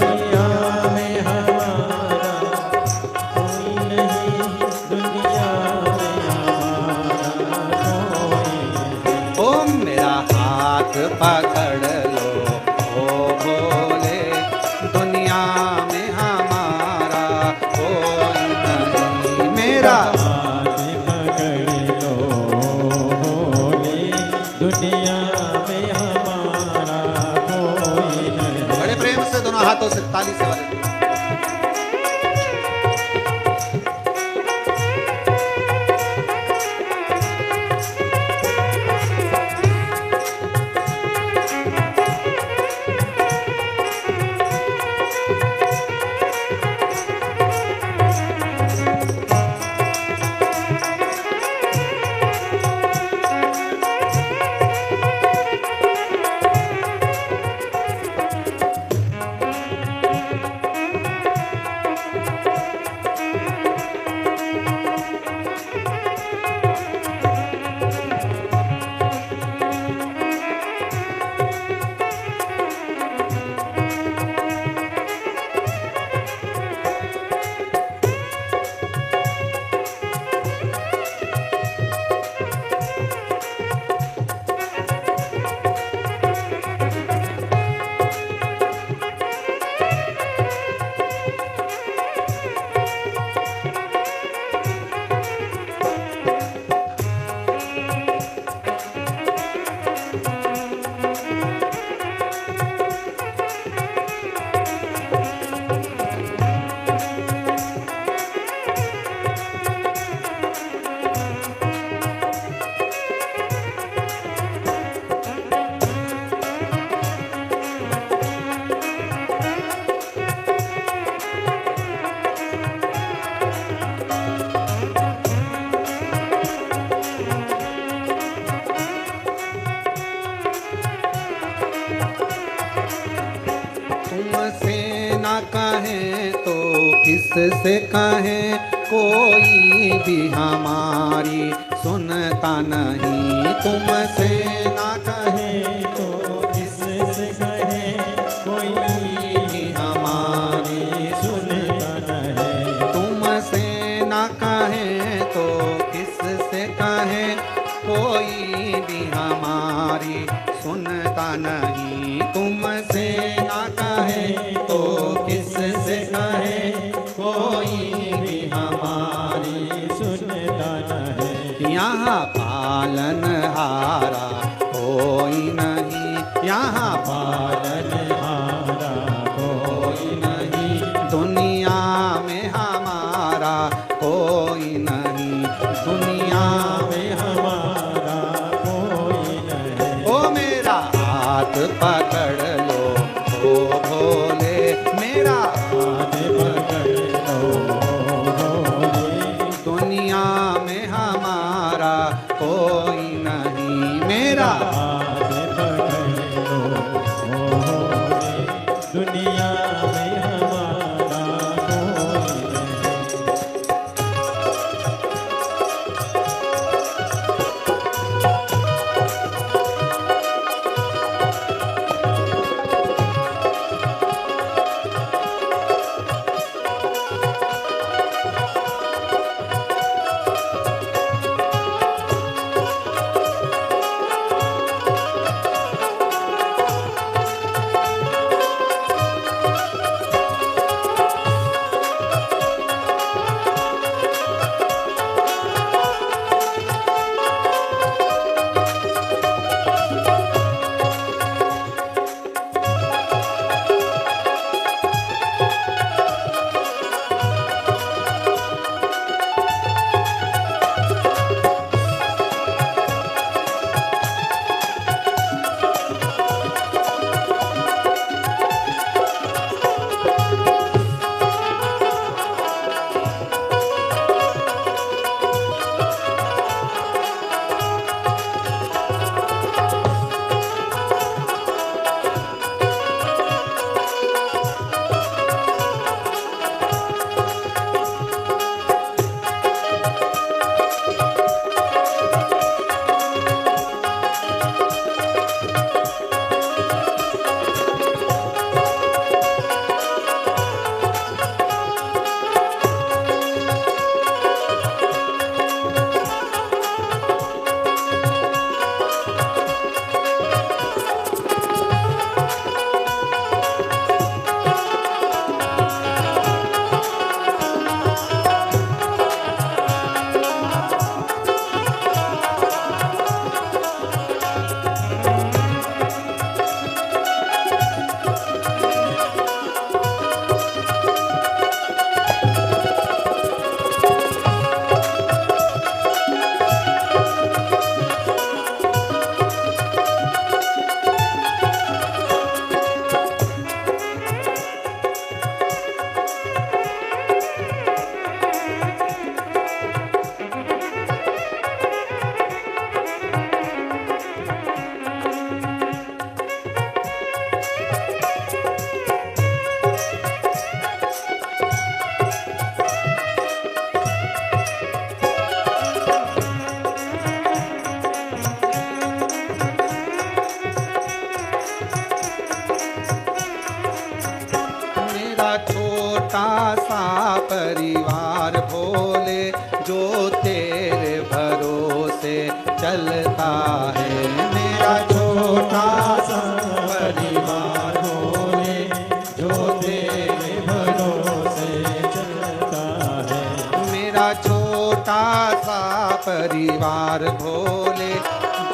दुनिया में हमारा कोई नहीं, दुनिया में हमारा कोई नहीं।
ओ मेरा हाथ पकड़ लो ओ भोले, दुनिया में हमारा कोई नहीं, मेरा
हाथ पकड़ लो भोले, दुनिया में हमारा कोई नहीं।
बड़े प्रेम से दोनों हाथों से ताली से वाले तुमसे न कहें तो किससे कहें, कोई भी हमारी सुनता नहीं, तुमसे न कहें
तो किससे कहे, कोई भी हमारी सुनता नहीं,
तुमसे न कहें तो किससे कहें, कोई भी हमारी सुनता नहीं, तुमसे न कहें तो किससे कहें, कोई भी हमारी
सुनता नहीं।
यहाँ पालन हारा कोई नहीं, यहाँ
पालन हारा
कोई नहीं, दुनिया में हमारा कोई नहीं, दुनिया
में हमारा कोई नहीं।
ओ मेरा हाथ पकड़ लो ओ भोले, मेरा
हाथ पकड़ लो भोले,
दुनिया में हमारा कोई नहीं, मेरा
हाथ पकड़ लो भोले, दुनिया में हमारा कोई नहीं।
छोटा सा परिवार भोले, जो तेरे भरोसे चलता है। मेरा छोटा सा परिवार भोले, जो तेरे भरोसे चलता है। मेरा छोटा सा परिवार भोले,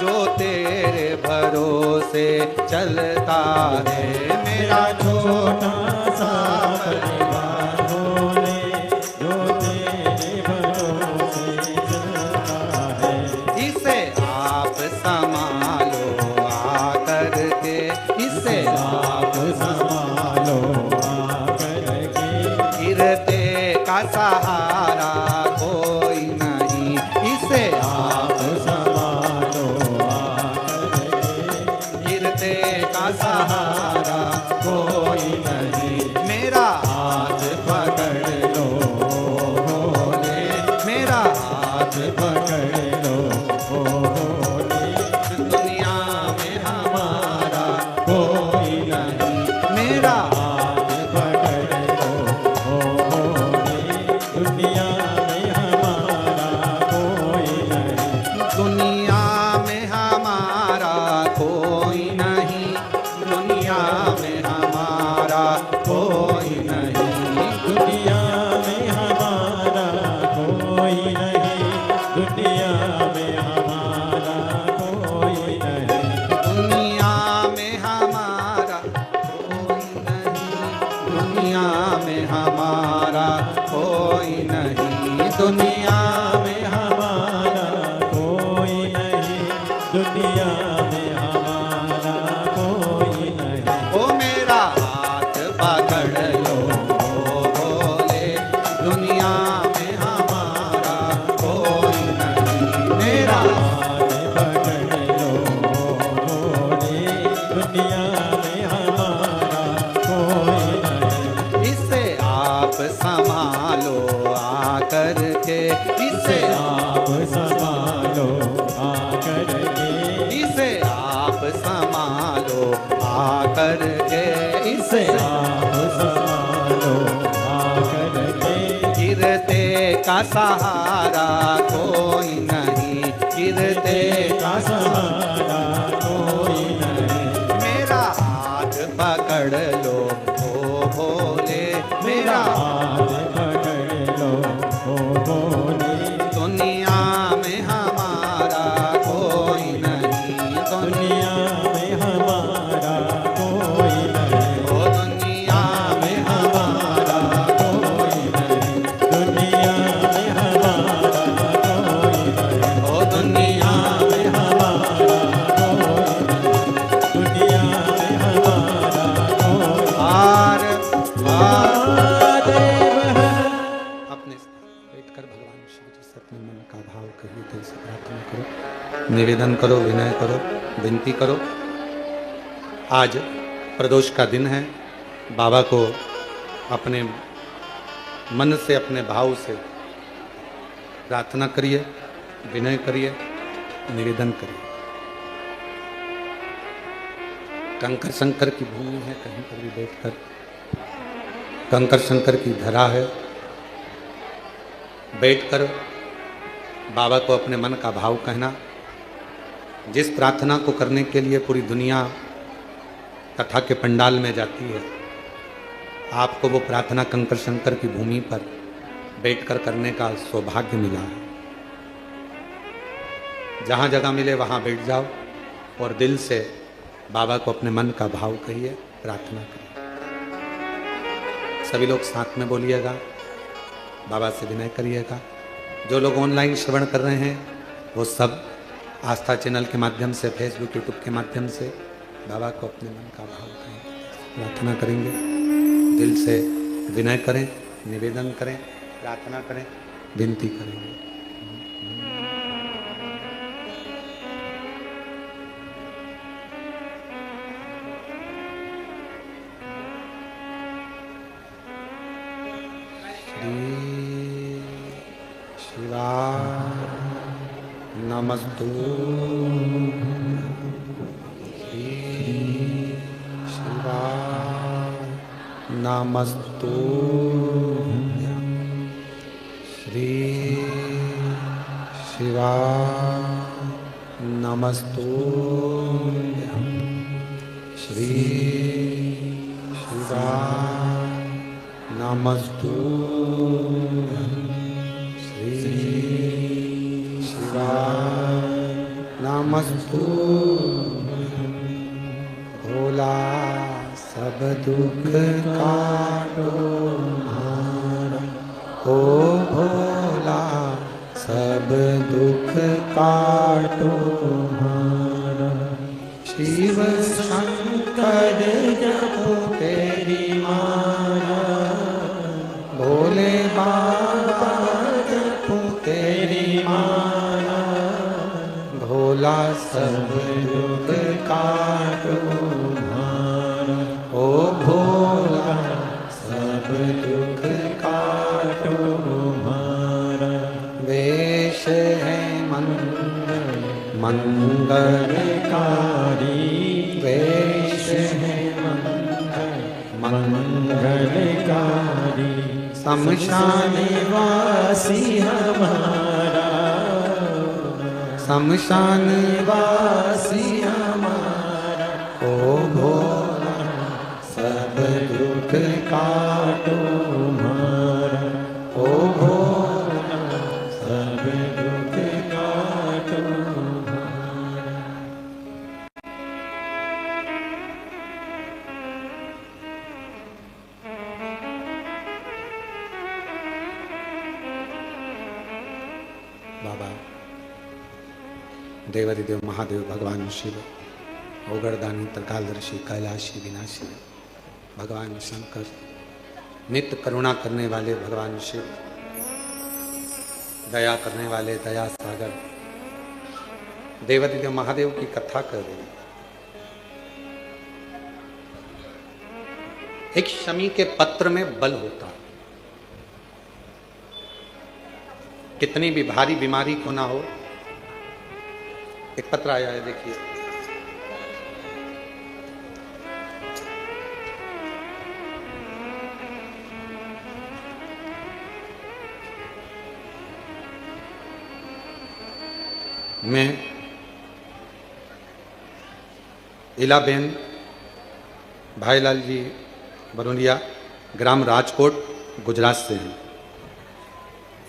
जो तेरे भरोसे चलता है। मेरा छोटा सा परिवार भोले, जो तेरे भरोसे चलता है। इसे आप संभालो आकर के, इसे आप संभालो आकर के। गिरते का सहारा कोई नहीं, इसे आप संभालो आकर के। गिरते का सहारा कोई नहीं। मेरा हाथ पकड़ लो भोले, मेरा हाथ पकड़ लो भोले। दुनिया में हमारा कोई नहीं। मेरा हाथ पकड़ लो भोले, दुनिया में हमारा कोई नहीं। दुनिया में हमारा कोई नहीं, दुनिया में हमारा कोई नहीं। दुनिया में हमारा कोई नहीं, दुनिया में हमारा कोई नहीं। दुनिया में हमारा कोई नहीं, दुनिया में हमारा कोई नहीं। दुनिया में हमारा कोई नहीं, दुनिया में हमारा कोई नहीं। ओ मेरा हाथ पकड़ लो भोले, दुनिया में हमारा कोई नहीं। मेरा हाथ पकड़ लो भोले, दुनिया में हमारा कोई नहीं। इसे आप संभालो आकर के, इसे आप संभालो आकर के। इसे आप संभालो आकर के, इसे आप संभालो आकर के। गिरते का सहारा कोई नहीं, गिरते का सहारा कोई नहीं। मेरा हाथ पकड़ लो ओ भोले, मेरा हाथ पकड़ लो ओ भोले। दुनिया में हमारा कोई नहीं, दुनिया में हमारा कोई नहीं। ओ दुनिया में हमारा कोई नहीं, दुनिया में हमारा कोई नहीं। ओ दुनिया में हमारा कोई नहीं, दुनिया में हमारा कोई। हार महादेव है। अपने बैठकर भगवान शिव जी से अपने मन का भाव कहिए, दिल से प्रार्थना करो, निवेदन करो, विनय करो, विनती करो। आज प्रदोष का दिन है। बाबा को अपने मन से, अपने भाव से प्रार्थना करिए, विनय करिए, निवेदन करिए। कंकर शंकर की भूमि है, कहीं पर भी बैठकर कंकर शंकर की धरा है, बैठकर बाबा को अपने मन का भाव कहना। जिस प्रार्थना को करने के लिए पूरी दुनिया कथा के पंडाल में जाती है, आपको वो प्रार्थना कंकर शंकर की भूमि पर बैठकर करने का सौभाग्य मिला है। जहाँ जगह मिले वहाँ बैठ जाओ और दिल से बाबा को अपने मन का भाव कहिए, प्रार्थना करिए। सभी लोग साथ में बोलिएगा, बाबा से विनय करिएगा। जो लोग ऑनलाइन श्रवण कर रहे हैं वो सब आस्था चैनल के माध्यम से, फेसबुक, यूट्यूब के माध्यम से बाबा को अपने मन का भाव कहेंगे, प्रार्थना करेंगे। दिल से विनय करें, निवेदन करें, प्रार्थना करें, विनती करेंगे। शिवाय नमस्तु, श्री शिवाय नमस्तु श्री शिवा नमस्तु श्री शिवा नमस्तु श्री शिवा नमस्तु भोला सब दुख काटो हमारा, ओ भोला सब दुख काटो हमारा। शिव शंकर जपो तेरी माला, भोले बाबा जपो तेरी माला, भोला सब दुख काटो हमारा, ओ भोला सब दुख काटो हमारा। वेश है मंगलकारी, वेश है मंगलकारी, शमशान वासी हमारा, शमशान वासी हमारा, ओ भोला सब दुख काटो हमारा, ओ भोला सब दुख काटो हमारा। बाबा देवादिदेव महादेव भगवान शिव, ओगरदानी त्रिकालदर्शी कैलाशी विनाशी भगवान शंकर, नित्य करुणा करने वाले भगवान शिव, दया करने वाले दया सागर देवादिदेव महादेव की कथा कर रहे। एक शमी के पत्र में बल होता, कितनी भी भारी बीमारी को ना हो। एक पत्र आया है, देखिए। मैं इलाबेन भाईलाल जी बरोलिया, ग्राम राजकोट, गुजरात से हैं।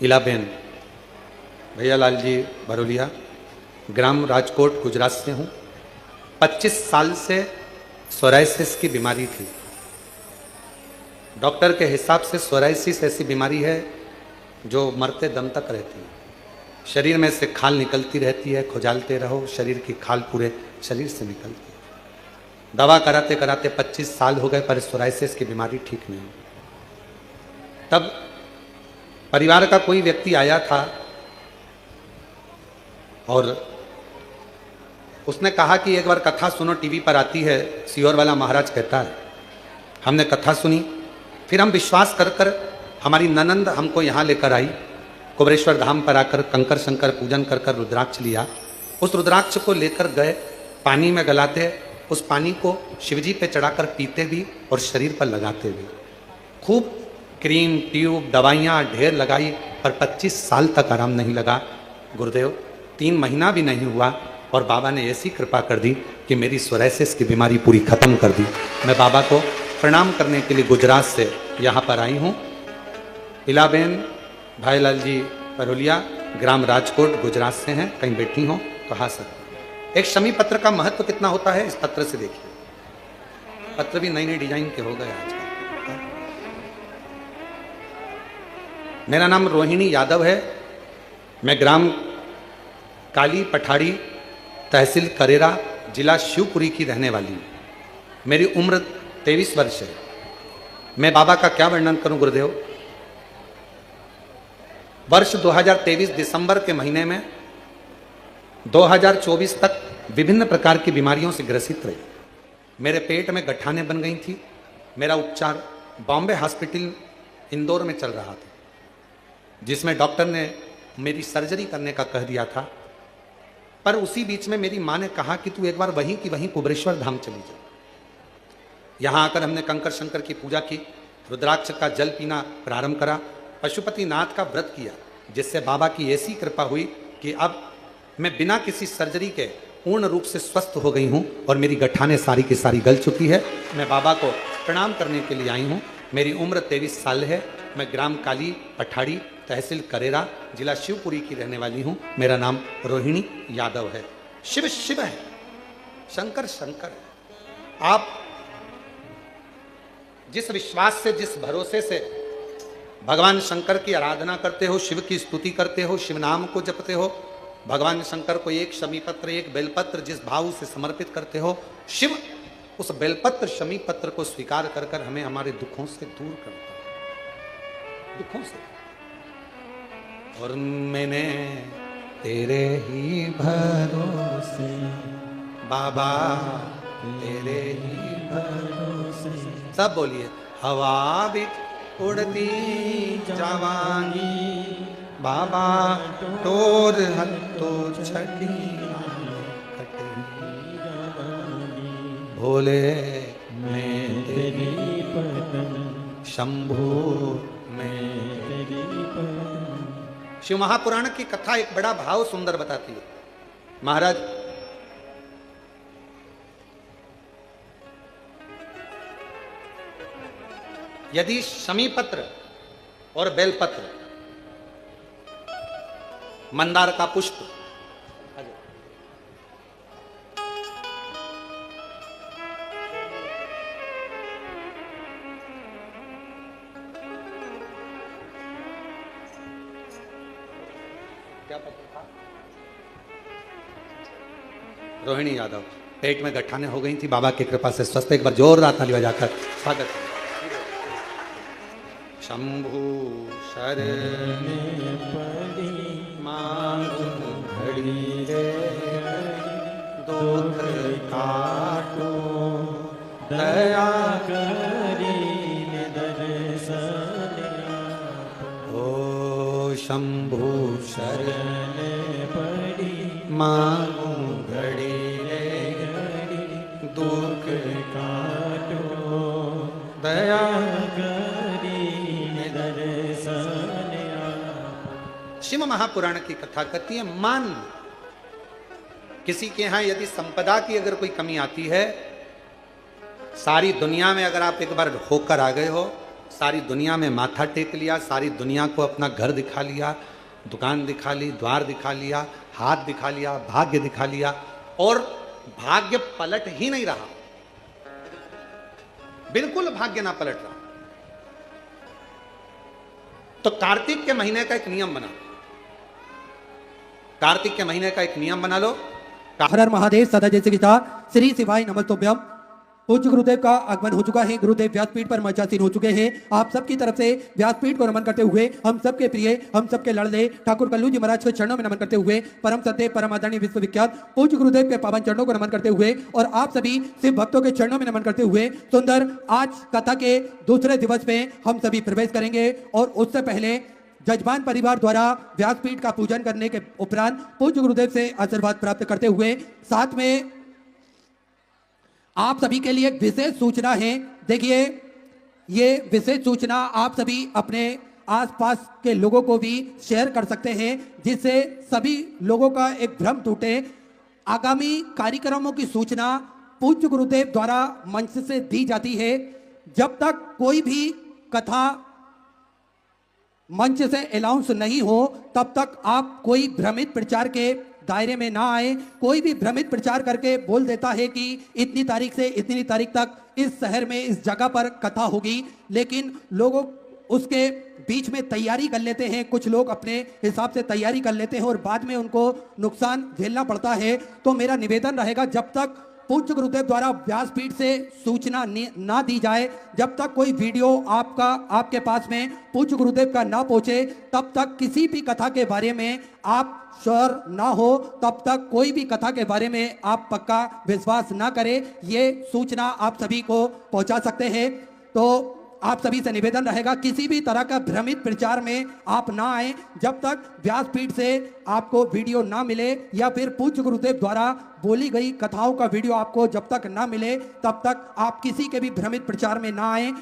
इलाबेन भैयालाल जी बरोलिया, ग्राम राजकोट, गुजरात से हूँ। 25 साल से सोराइसिस की बीमारी थी। डॉक्टर के हिसाब से सोराइसिस ऐसी बीमारी है जो मरते दम तक रहती है। शरीर में से खाल निकलती रहती है, खुजालते रहो, शरीर की खाल पूरे शरीर से निकलती है। दवा कराते कराते 25 साल हो गए, पर सोराइसिस की बीमारी ठीक नहीं हुई। तब परिवार का कोई व्यक्ति आया था और उसने कहा कि एक बार कथा सुनो, टीवी पर आती है, सियोर वाला महाराज कहता है। हमने कथा सुनी, फिर हम विश्वास कर कर हमारी ननंद हमको यहाँ लेकर आई। कुबरेश्वर धाम पर आकर कंकर शंकर पूजन कर कर रुद्राक्ष लिया। उस रुद्राक्ष को लेकर गए, पानी में गलाते, उस पानी को शिवजी पे चढ़ाकर पीते भी और शरीर पर लगाते भी। खूब क्रीम, ट्यूब, दवाइयाँ ढेर लगाई, पर 25 साल तक आराम नहीं लगा। गुरुदेव 3 महीना भी नहीं हुआ और बाबा ने ऐसी कृपा कर दी कि मेरी सोराइसिस की बीमारी पूरी खत्म कर दी। मैं बाबा को प्रणाम करने के लिए गुजरात से यहाँ पर आई हूँ। इलाबेन भाईलाल जी बरोलिया, ग्राम राजकोट, गुजरात से हैं। कहीं बैठी हो तो हाँ सर। एक शमी पत्र का महत्व कितना होता है इस पत्र से देखिए। पत्र भी नई नई डिजाइन के हो गए आजकल। मेरा नाम रोहिणी यादव है। मैं ग्राम काली पठाड़ी, तहसील करेरा, जिला शिवपुरी की रहने वाली हूँ। मेरी उम्र 23 वर्ष है। मैं बाबा का क्या वर्णन करूं गुरुदेव। वर्ष 2023 दिसंबर के महीने में 2024 तक विभिन्न प्रकार की बीमारियों से ग्रसित रही। मेरे पेट में गठाने बन गई थी। मेरा उपचार बॉम्बे हॉस्पिटल इंदौर में चल रहा था, जिसमें डॉक्टर ने मेरी सर्जरी करने का कह दिया था। पर उसी बीच में मेरी माँ ने कहा कि तू एक बार वहीं की वहीं कुबरेश्वर धाम चली जा। यहाँ आकर हमने कंकर शंकर की पूजा की, रुद्राक्ष का जल पीना प्रारंभ करा, पशुपतिनाथ का व्रत किया, जिससे बाबा की ऐसी कृपा हुई कि अब मैं बिना किसी सर्जरी के पूर्ण रूप से स्वस्थ हो गई हूं और मेरी गठाने सारी की सारी गल चुकी है। मैं बाबा को प्रणाम करने के लिए आई हूं। मेरी उम्र 23 साल है। मैं ग्राम काली पठाड़ी, तहसील करेरा, जिला शिवपुरी की रहने वाली हूं। मेरा नाम रोहिणी यादव है। शिव शिव है, शंकर शंकर है। आप जिस विश्वास से, जिस भरोसे से भगवान शंकर की आराधना करते हो, शिव की स्तुति करते हो, शिव नाम को जपते हो, भगवान शंकर को एक शमी पत्र, एक बेलपत्र जिस भाव से समर्पित करते हो, शिव उस बेलपत्र शमी पत्र को स्वीकार कर कर हमें हमारे दुखों से दूर करता है, दुखों से। और मैंने तेरे ही भरोसे बाबा, तेरे ही भरोसे, सब बोलिए। हवा भी उड़ती जवानी बाबा, टोर हत्तो छठी भोले, मैं तेरी पतन शंभू, मैं तेरी पतन। शिव महापुराण की कथा एक बड़ा भाव सुंदर बताती है। महाराज यदि शमी पत्र और बेलपत्र, मंदार का पुष्प, क्या पत्र था? रोहिणी यादव। पेट में गठाने हो गई थी, बाबा की कृपा से स्वस्थ। एक बार जोरदार ताली बजाकर स्वागत। शंभु शरण पड़ी मांगू घड़ी रे, दुख काटो दया करी दर्शन। ओ शंभु शरण पड़ी मांगू घड़ी रे, दुख काटो दया शिव महापुराण की कथा कहती है। मान लो किसी के यहां यदि संपदा की अगर कोई कमी आती है, सारी दुनिया में अगर आप एक बार होकर आ गए हो, सारी दुनिया में माथा टेक लिया, सारी दुनिया को अपना घर दिखा लिया, दुकान दिखा ली, द्वार दिखा लिया, हाथ दिखा लिया, भाग्य दिखा लिया, और भाग्य पलट ही नहीं रहा, बिल्कुल भाग्य ना पलट रहा, तो कार्तिक के महीने का एक नियम बना। कार्तिक के महीने का एक नियम बना लो।
हर हर महादेव सदा जय गीता श्री शिवाय नमस्तोभ्यम। पूज्य गुरुदेव का आगमन हो चुका है। गुरुदेव व्यासपीठ पर मंचासीन हो चुके हैं। आप सबकी तरफ से व्यासपीठ को नमन करते हुए, हम सबके प्रिय, हम सबके लड़ले ठाकुर कल्लू जी महाराज के चरणों में नमन करते हुए, परम सत्य परम आदरणीय विश्वविख्यात पूज्य गुरुदेव के पावन चरणों को नमन करते हुए, और आप सभी शिव भक्तों के चरणों में नमन करते हुए, सुंदर आज कथा के दूसरे दिवस में हम सभी प्रवेश करेंगे। और उससे पहले जजमान परिवार द्वारा व्यासपीठ का पूजन करने के उपरांत पूज्य गुरुदेव से आशीर्वाद प्राप्त करते हुए, साथ में आप सभी के लिए एक विशेष सूचना है। देखिए, ये विशेष सूचना आप सभी अपने आसपास के लोगों को भी शेयर कर सकते हैं, जिससे सभी लोगों का एक भ्रम टूटे। आगामी कार्यक्रमों की सूचना पूज्य गुरुदेव द्वारा मंच से दी जाती है। जब तक कोई भी कथा मंच से अनाउंस नहीं हो, तब तक आप कोई भ्रमित प्रचार के दायरे में ना आए। कोई भी भ्रमित प्रचार करके बोल देता है कि इतनी तारीख से इतनी तारीख तक इस शहर में इस जगह पर कथा होगी, लेकिन लोगों उसके बीच में तैयारी कर लेते हैं। कुछ लोग अपने हिसाब से तैयारी कर लेते हैं और बाद में उनको नुकसान झेलना पड़ता है। तो मेरा निवेदन रहेगा, जब तक पूज्य गुरुदेव द्वारा व्यासपीठ से सूचना ना दी जाए, जब तक कोई वीडियो आपके पास में पूज्य गुरुदेव का ना पहुंचे, तब तक किसी भी कथा के बारे में आप श्योर ना हो, तब तक कोई भी कथा के बारे में आप पक्का विश्वास ना करें। ये सूचना आप सभी को पहुंचा सकते हैं। तो आप सभी से निवेदन रहेगा, किसी भी तरह का भ्रमित प्रचार में आप ना आए। जब तक व्यासपीठ से आपको वीडियो ना मिले या फिर पूज्य गुरुदेव द्वारा बोली गई कथाओं का वीडियो आपको जब तक ना मिले, तब तक आप किसी के भी भ्रमित प्रचार में ना आए।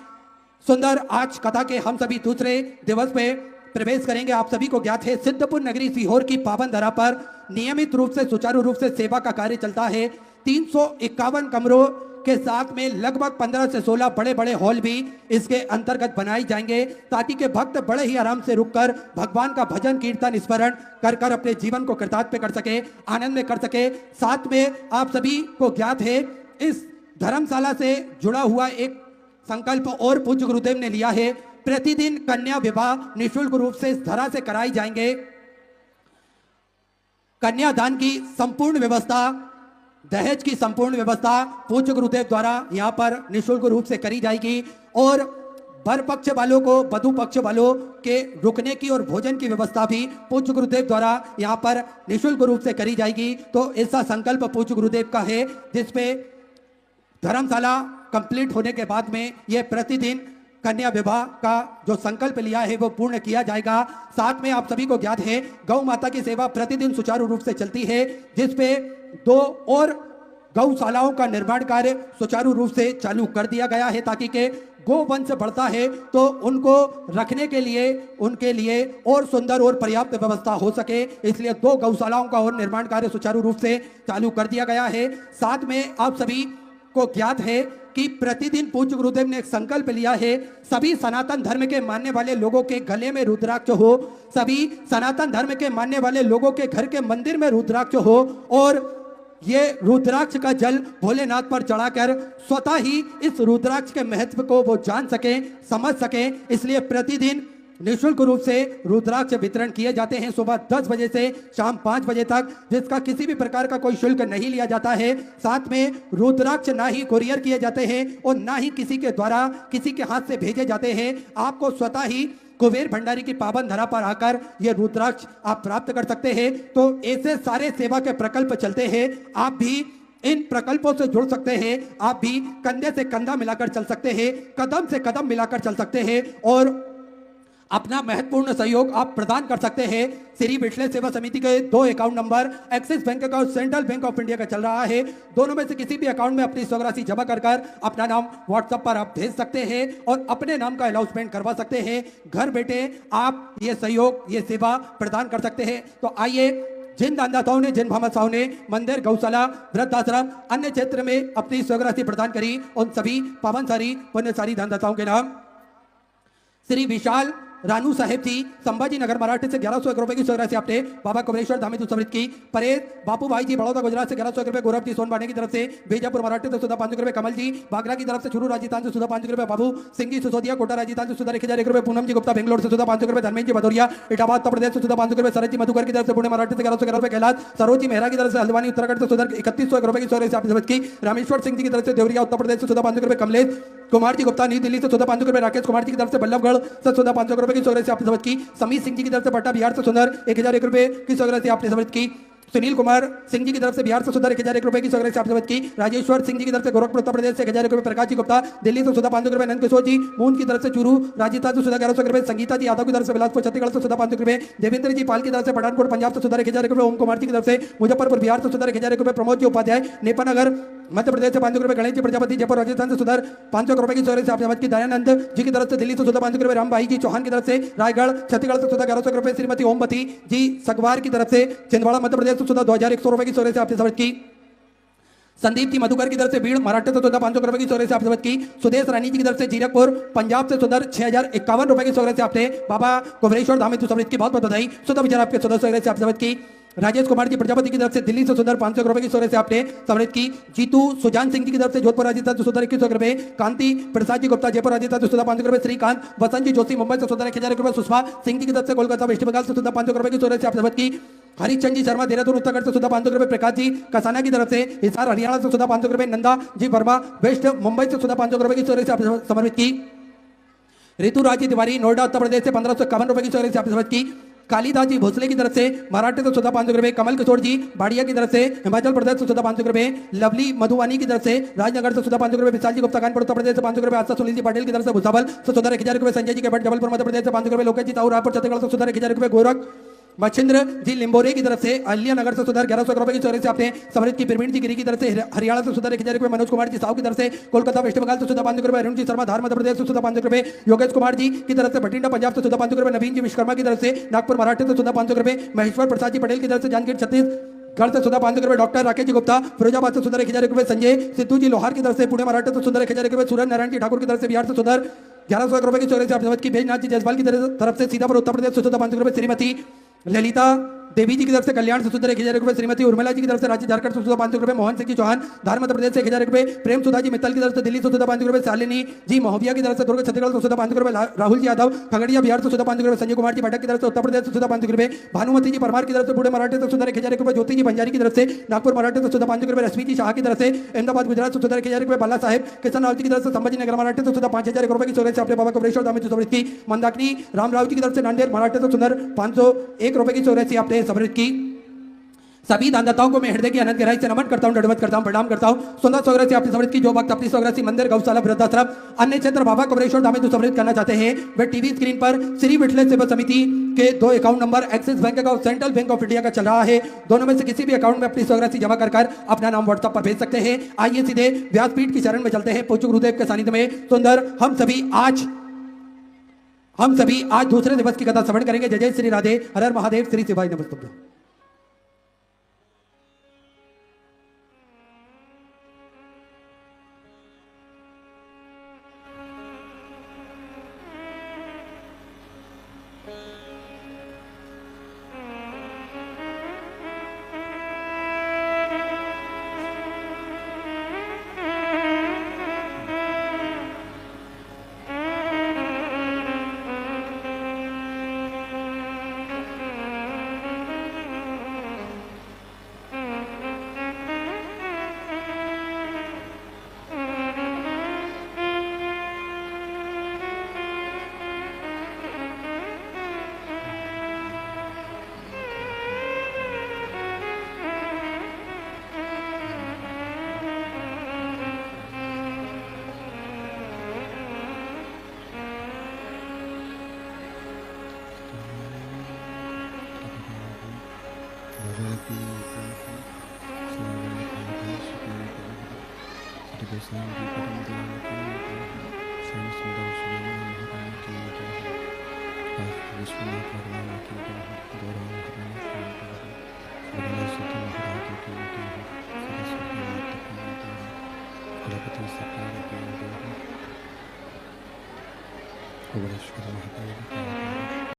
सुंदर आज कथा के हम सभी दूसरे दिवस पे प्रवेश करेंगे। आप सभी को ज्ञात है सिद्धपुर नगरी सीहोर की पावन धरा पर नियमित रूप से सुचारू रूप से सेवा का कार्य चलता है। 351 कमरों के साथ में लगभग 15 से 16 बड़े बड़े हॉल भी इसके अंतर्गत बनाए जाएंगे ताकि के भक्त बड़े ही आराम से रुककर भगवान का भजन कीर्तन स्मरण कर कर अपने जीवन को कृतार्थ कर सके, आनंद में कर सके। साथ में आप सभी को ज्ञात है इस धर्मशाला से जुड़ा हुआ एक संकल्प और पूज्य गुरुदेव ने लिया है। प्रतिदिन कन्या विवाह निःशुल्क रूप से इस धरा से कराई जाएंगे। कन्यादान की संपूर्ण व्यवस्था, दहेज की संपूर्ण व्यवस्था पूज्य गुरुदेव द्वारा यहाँ पर निःशुल्क रूप से करी जाएगी और वर पक्ष वालों को वधु पक्ष वालों के रुकने की और भोजन की व्यवस्था भी पूज्य गुरुदेव द्वारा यहाँ पर निःशुल्क रूप से करी जाएगी। तो ऐसा संकल्प पूज्य गुरुदेव का है जिसपे धर्मशाला कंप्लीट होने के बाद में यह प्रतिदिन कन्या विवाह का जो संकल्प लिया है वो पूर्ण किया जाएगा। साथ में आप सभी को ज्ञात है गौ माता की सेवा प्रतिदिन सुचारू रूप से चलती है जिसपे 2 और गौशालाओं का निर्माण कार्य सुचारू रूप से चालू कर दिया गया है ताकि के गोवंश बढ़ता है तो उनको रखने के लिए उनके लिए और सुंदर और पर्याप्त व्यवस्था हो सके, इसलिए 2 गौशालाओं का और निर्माण कार्य सुचारू रूप से चालू कर दिया गया है। साथ में आप सभी को ज्ञात है कि प्रतिदिन पूज्य गुरुदेव ने एक संकल्प लिया है सभी सनातन धर्म के मानने वाले लोगों के गले में रुद्राक्ष हो, सभी सनातन धर्म के मानने वाले लोगों के घर के मंदिर में रुद्राक्ष हो और ये रुद्राक्ष का जल भोलेनाथ पर चढ़ाकर स्वतः ही इस रुद्राक्ष के महत्व को वो जान सके, समझ सके। इसलिए प्रतिदिन निःशुल्क रूप से रुद्राक्ष वितरण किए जाते हैं सुबह 10 बजे से शाम 5 बजे तक, जिसका किसी भी प्रकार का कोई शुल्क नहीं लिया जाता है। साथ में रुद्राक्ष ना ही कुरियर किए जाते हैं और ना ही किसी के द्वारा किसी के हाथ से भेजे जाते हैं। आपको स्वतः ही कुबेर भंडारी की पावन धरा पर आकर ये रुद्राक्ष आप प्राप्त कर सकते हैं। तो ऐसे सारे सेवा के प्रकल्प चलते हैं, आप भी इन प्रकल्पों से जुड़ सकते हैं, आप भी कंधे से कंधा मिलाकर चल सकते हैं, कदम से कदम मिलाकर चल सकते हैं और अपना महत्वपूर्ण सहयोग आप प्रदान कर सकते हैं। श्री विश्लेष सेवा समिति के 2 अकाउंट नंबर एक्सिस बैंक का और सेंट्रल बैंक ऑफ इंडिया का चल रहा है। दोनों में से किसी भी अकाउंट में अपनी स्वराशि जमा कर अपना नाम व्हाट्सएप पर आप भेज सकते हैं और अपने नाम का अनाउंसमेंट करवा सकते हैं। घर बैठे आप ये सहयोग, ये सेवा प्रदान कर सकते हैं। तो आइए, जिन दानदाताओं ने, जिन भामाशाहों ने मंदिर, गौशाला, वृद्धाश्रम, अन्य क्षेत्र में अपनी स्वराशि प्रदान करी, उन सभी पावनसारी पुण्यसारी दानदाताओं के नाम श्री विशाल रानू साहेब जी संभाजी नगर मराठी से 1101 रुपए की स्वराशि आपने बाबा कुबरेश्वर धामी समृद्ध की। परेश बापू भाई जी बड़ौदा गुजरात से 1101 रुपए, गौरव जी सोनबाने की तरफ से बीजापुर मराठी से सुधा 500 रुपए, कमल जी बागरा की तरफ से छुरू राजस्थान से सुधा 500 रुपए, बाबू सिंह जी सिसोदिया कोटा राजस्थान से सुधा 1001 रुपए, पूनम जी गुप्ता बेंगलोर से सुधा 500 रुपए, धर्मेंद्र जी भदौरिया इटाबाद उत्तर प्रदेश से सुधा 500 रुपए, शरद जी मधुकर की तरफ से पुणे मराठी से 1111 रुपए, कैलाश सरोज जी मेहरा की तरफ से हल्द्वानी उत्तराखंड से सुधा 3101 रुपए की स्वराशि आपने समझ की। रामेश्वर सिंह जी की तरफ से देवरिया उत्तर प्रदेश से सुधा 500 रुपए, कमलेश कुमार जी गुप्ता नई दिल्ली से सुधा 500 रुपए, राकेश कुमार जी की तरफ से बल्लभगढ़ से सुधा 500 रुपए की स्वराशि आपने समझ की। समीर सिंह जी की तरफ से पटना बिहार से सुंदर 1001 रुपए की स्वराशि आपने समझ की। सुनील कुमार सिंह जी की तरफ से बिहार से सुधर 1001 रुपए की स्वराशि आपने समझ की। राजेश्वर सिंह जी की तरफ से गोरखपुर उत्तर प्रदेश से 1001 रुपए, प्रकाश जी गुप्ता दिल्ली से सुधा 500 रुपए, नंद किशोर जी मून की तरफ से चूरू राजस्थान से सुधा 1100 रुपए, संगीता जी यादव की तरफ से बिलासपुर छत्तीसगढ़ से सुधा 500 रुपए, देवेंद्र जी पाल की तरफ से पठानकोट पंजाब से सुधा 1001 रुपए, ओम कुमार जी की तरफ से मुजफ्फरपुर बिहार से सुधा 1001 रुपए, प्रमोद जी उपाध्याय नेपानगर मध्य प्रदेश से 500 रुपए, गणेश जी प्रजापति जयपुर राजस्थान से सुधर 500 रुपए की स्वराशि आपने समझ की। दयानंद जी की तरफ से दिल्ली से सुधा 500 रुपए, राम भाई जी चौहान की तरफ से रायगढ़ छत्तीसगढ़ से सुधा 1100 रुपए, श्रीमती ओमवती जी सगवार की तरफ से छिंदवाड़ा मध्य प्रदेश से सुधा 2100 रुपए की स्वराशि आपने समझ की। संदीप जी मधुकर की तरफ से भीड़ महाराष्ट्र से सुधा 500 रुपए की स्वराशि आपने समझ की। सुदेश रानी जी की तरफ से जीरकपुर पंजाब से सुधर 6051 रुपए की स्वराशि आपने बाबा कुबरेश्वर धामी समृद्ध की बहुत बहुत बधाई। सुधा विचार आपके सुधा स्वराशि आपने समझ की। राजेश कुमार जी प्रजापति की तरफ से दिल्ली से सुधर 500 रुपए की स्वराशि आपने समृद्ध की। जीतू सुजान सिंह जी की तरफ से जोधपुर राजस्थान से सुधर 2100 रुपए, कांति प्रसाद जी गुप्ता जयपुर राजस्थान से सुधा 500 रुपए, श्रीकांत वसंत जी जोशी मुंबई से सुधर 1000 रुपए, सुषमा सिंह जी की तरफ से कोलकाता वेस्ट बंगाल से सुधा 500 रुपए की स्वराशि आपने समझ की। हरिचंद जी शर्मा देहरादून उत्तराखंड से सुधा 500 रुपए, प्रकाश जी कसाना की तरफ से हिसार हरियाणा से सुधा 500 रुपए, नंदा जी वर्मा वेस्ट मुंबई से सुधा 500 रुपए की स्वराशि आपने समर्पित की। ऋतु राजी तिवारी नोएडा उत्तर प्रदेश से 1551 रुपए की स्वराशि आपने समर्पित की। कालीदास जी भोसले की तरफ से महाराष्ट्र से सुधा 500 रुपए, कमल किशोर जी बाड़िया की तरफ से हिमाचल प्रदेश से सुधा 500 रुपए, लवली मधुवानी की तरफ से राजनगर से सुधा 500 रुपए, विशाल जी गुप्ता कानपुर उत्तर प्रदेश से 500 रुपए, आशा सुनील जी पटेल की तरफ से भुसावल से सुधा 1000 रुपए, संजय जी के भट्ट जबलपुर मध्य प्रदेश से 500 रुपए, लोकेश जी ताऊ रायपुर छत्तीसगढ़ से सुधा 1000 रुपए, गोरख मच्छिंद्र जी लिम्बोरे की तरफ से, अलिया नगर से सुधर 1100 रुपए की चौरे से आपने समृद्ध की प्रवीण जी गिरी की तरफ से, हरियाणा से सुधर 1000 रुपए, मनोज कुमार जी साहू की तरफ से, कोलकाता वेस्ट बंगाल से सुधा 500 रुपए, अरुण जी शर्मा धार मध्य प्रदेश से सुधा 500 रुपए, योगेश कुमार जी की तरफ से बठिंडा पंजाब से सुधा 500 रुपए, नवीन जी विश्वकर्मा की तरफ से नागपुर महाराष्ट्र से सुधा 500 रुपए, महेश्वर प्रसाद जी पटेल की तरफ से जांजगीर छत्तीसगढ़ से सुधा 500 रुपए, डॉक्टर राकेश जी गुप्ता फिरोजाबाद से सुधा 1000 रुपए, संजय सिद्धू जी लोहार की तरफ से पुणे महाराष्ट्र से सुधा 1000 रुपए, सूरज नारायण जी ठाकुर की तरफ से बिहार से सुधर 1100 रुपए की चौरे से आप की भेजनाथ जी जयसवाल की तरफ से सीतापुर उत्तर प्रदेश से सुधा 500 रुपए, श्रीमती ललिता देवी जी की तरफ से कल्याण से सुधर 1000 रुपए, श्रीमती उर्मिला जी की तरफ से राज्य झारखंड से सुधा 500 रुपए, मोहन सिंह जी चौहान धार मध्य प्रदेश से 1000 रुपए, प्रेम सुधा जी मित्तल की तरफ से दिल्ली से सुधा 500 रुपए, शालिनी जी महोबिया की तरफ से दुर्ग छत्तीसगढ़ से सुधा 500 रुपए, राहुल जी यादव खगड़िया बिहार से सुधा 500 रुपए, संजय कुमार जी भटक की तरफ से उत्तर प्रदेश से सुधा 500 रुपए, भानुमति जी परमार की तरफ से पुणे मराठे से सुधा 1000 रुपए, ज्योति जी बंजारी की तरफ से नागपुर मराठे से सुधा 500 रुपए, रश्मि जी शाह की तरफ से अहमदाबाद गुजरात से सुधा 1000 रुपए, बाला साहेब किशन राव जी की तरफ से संभाजी नगर मराठे से सुधा 5000 रुपए की चौरे से अपने बाबा कबरेश्वर दामित समृद्ध की, मंदाकिनी रामराव जी की तरफ से नांदेड़ मराठे से सुंदर 501 रुपए की चौरे से आपने समृद्ध की। सभी दानदाताओं को मैं हृदय की अनंत गहराई से नमन करता हूं, दंडवत करता हूं, प्रणाम करता हूं। सुंदर स्वग्रह से आपकी समृद्ध की जो भक्त अपनी स्वग्रह से मंदिर गौशाला वृद्धाश्रम अन्य क्षेत्र बाबा कबरेश्वर धाम में जो समृद्ध करना चाहते हैं वे टीवी स्क्रीन पर श्री विठले सेवा समिति के 2 अकाउंट नंबर एक्सिस बैंक का और सेंट्रल बैंक ऑफ इंडिया का चल रहा है। दोनों में से किसी भी अकाउंट में अपनी स्वग्रह जमा कर अपना नाम व्हाट्सएप पर भेज सकते हैं। आइए सीधे व्यासपीठ की शरण में चलते हैं। पूज्य गुरुदेव के सानिध्य में सुंदर हम सभी आज दूसरे दिवस की कथा श्रवण करेंगे। जय जय श्री राधे, हर हर महादेव, श्री शिवाय नमस्तुभ्यं।
विश्वनाथ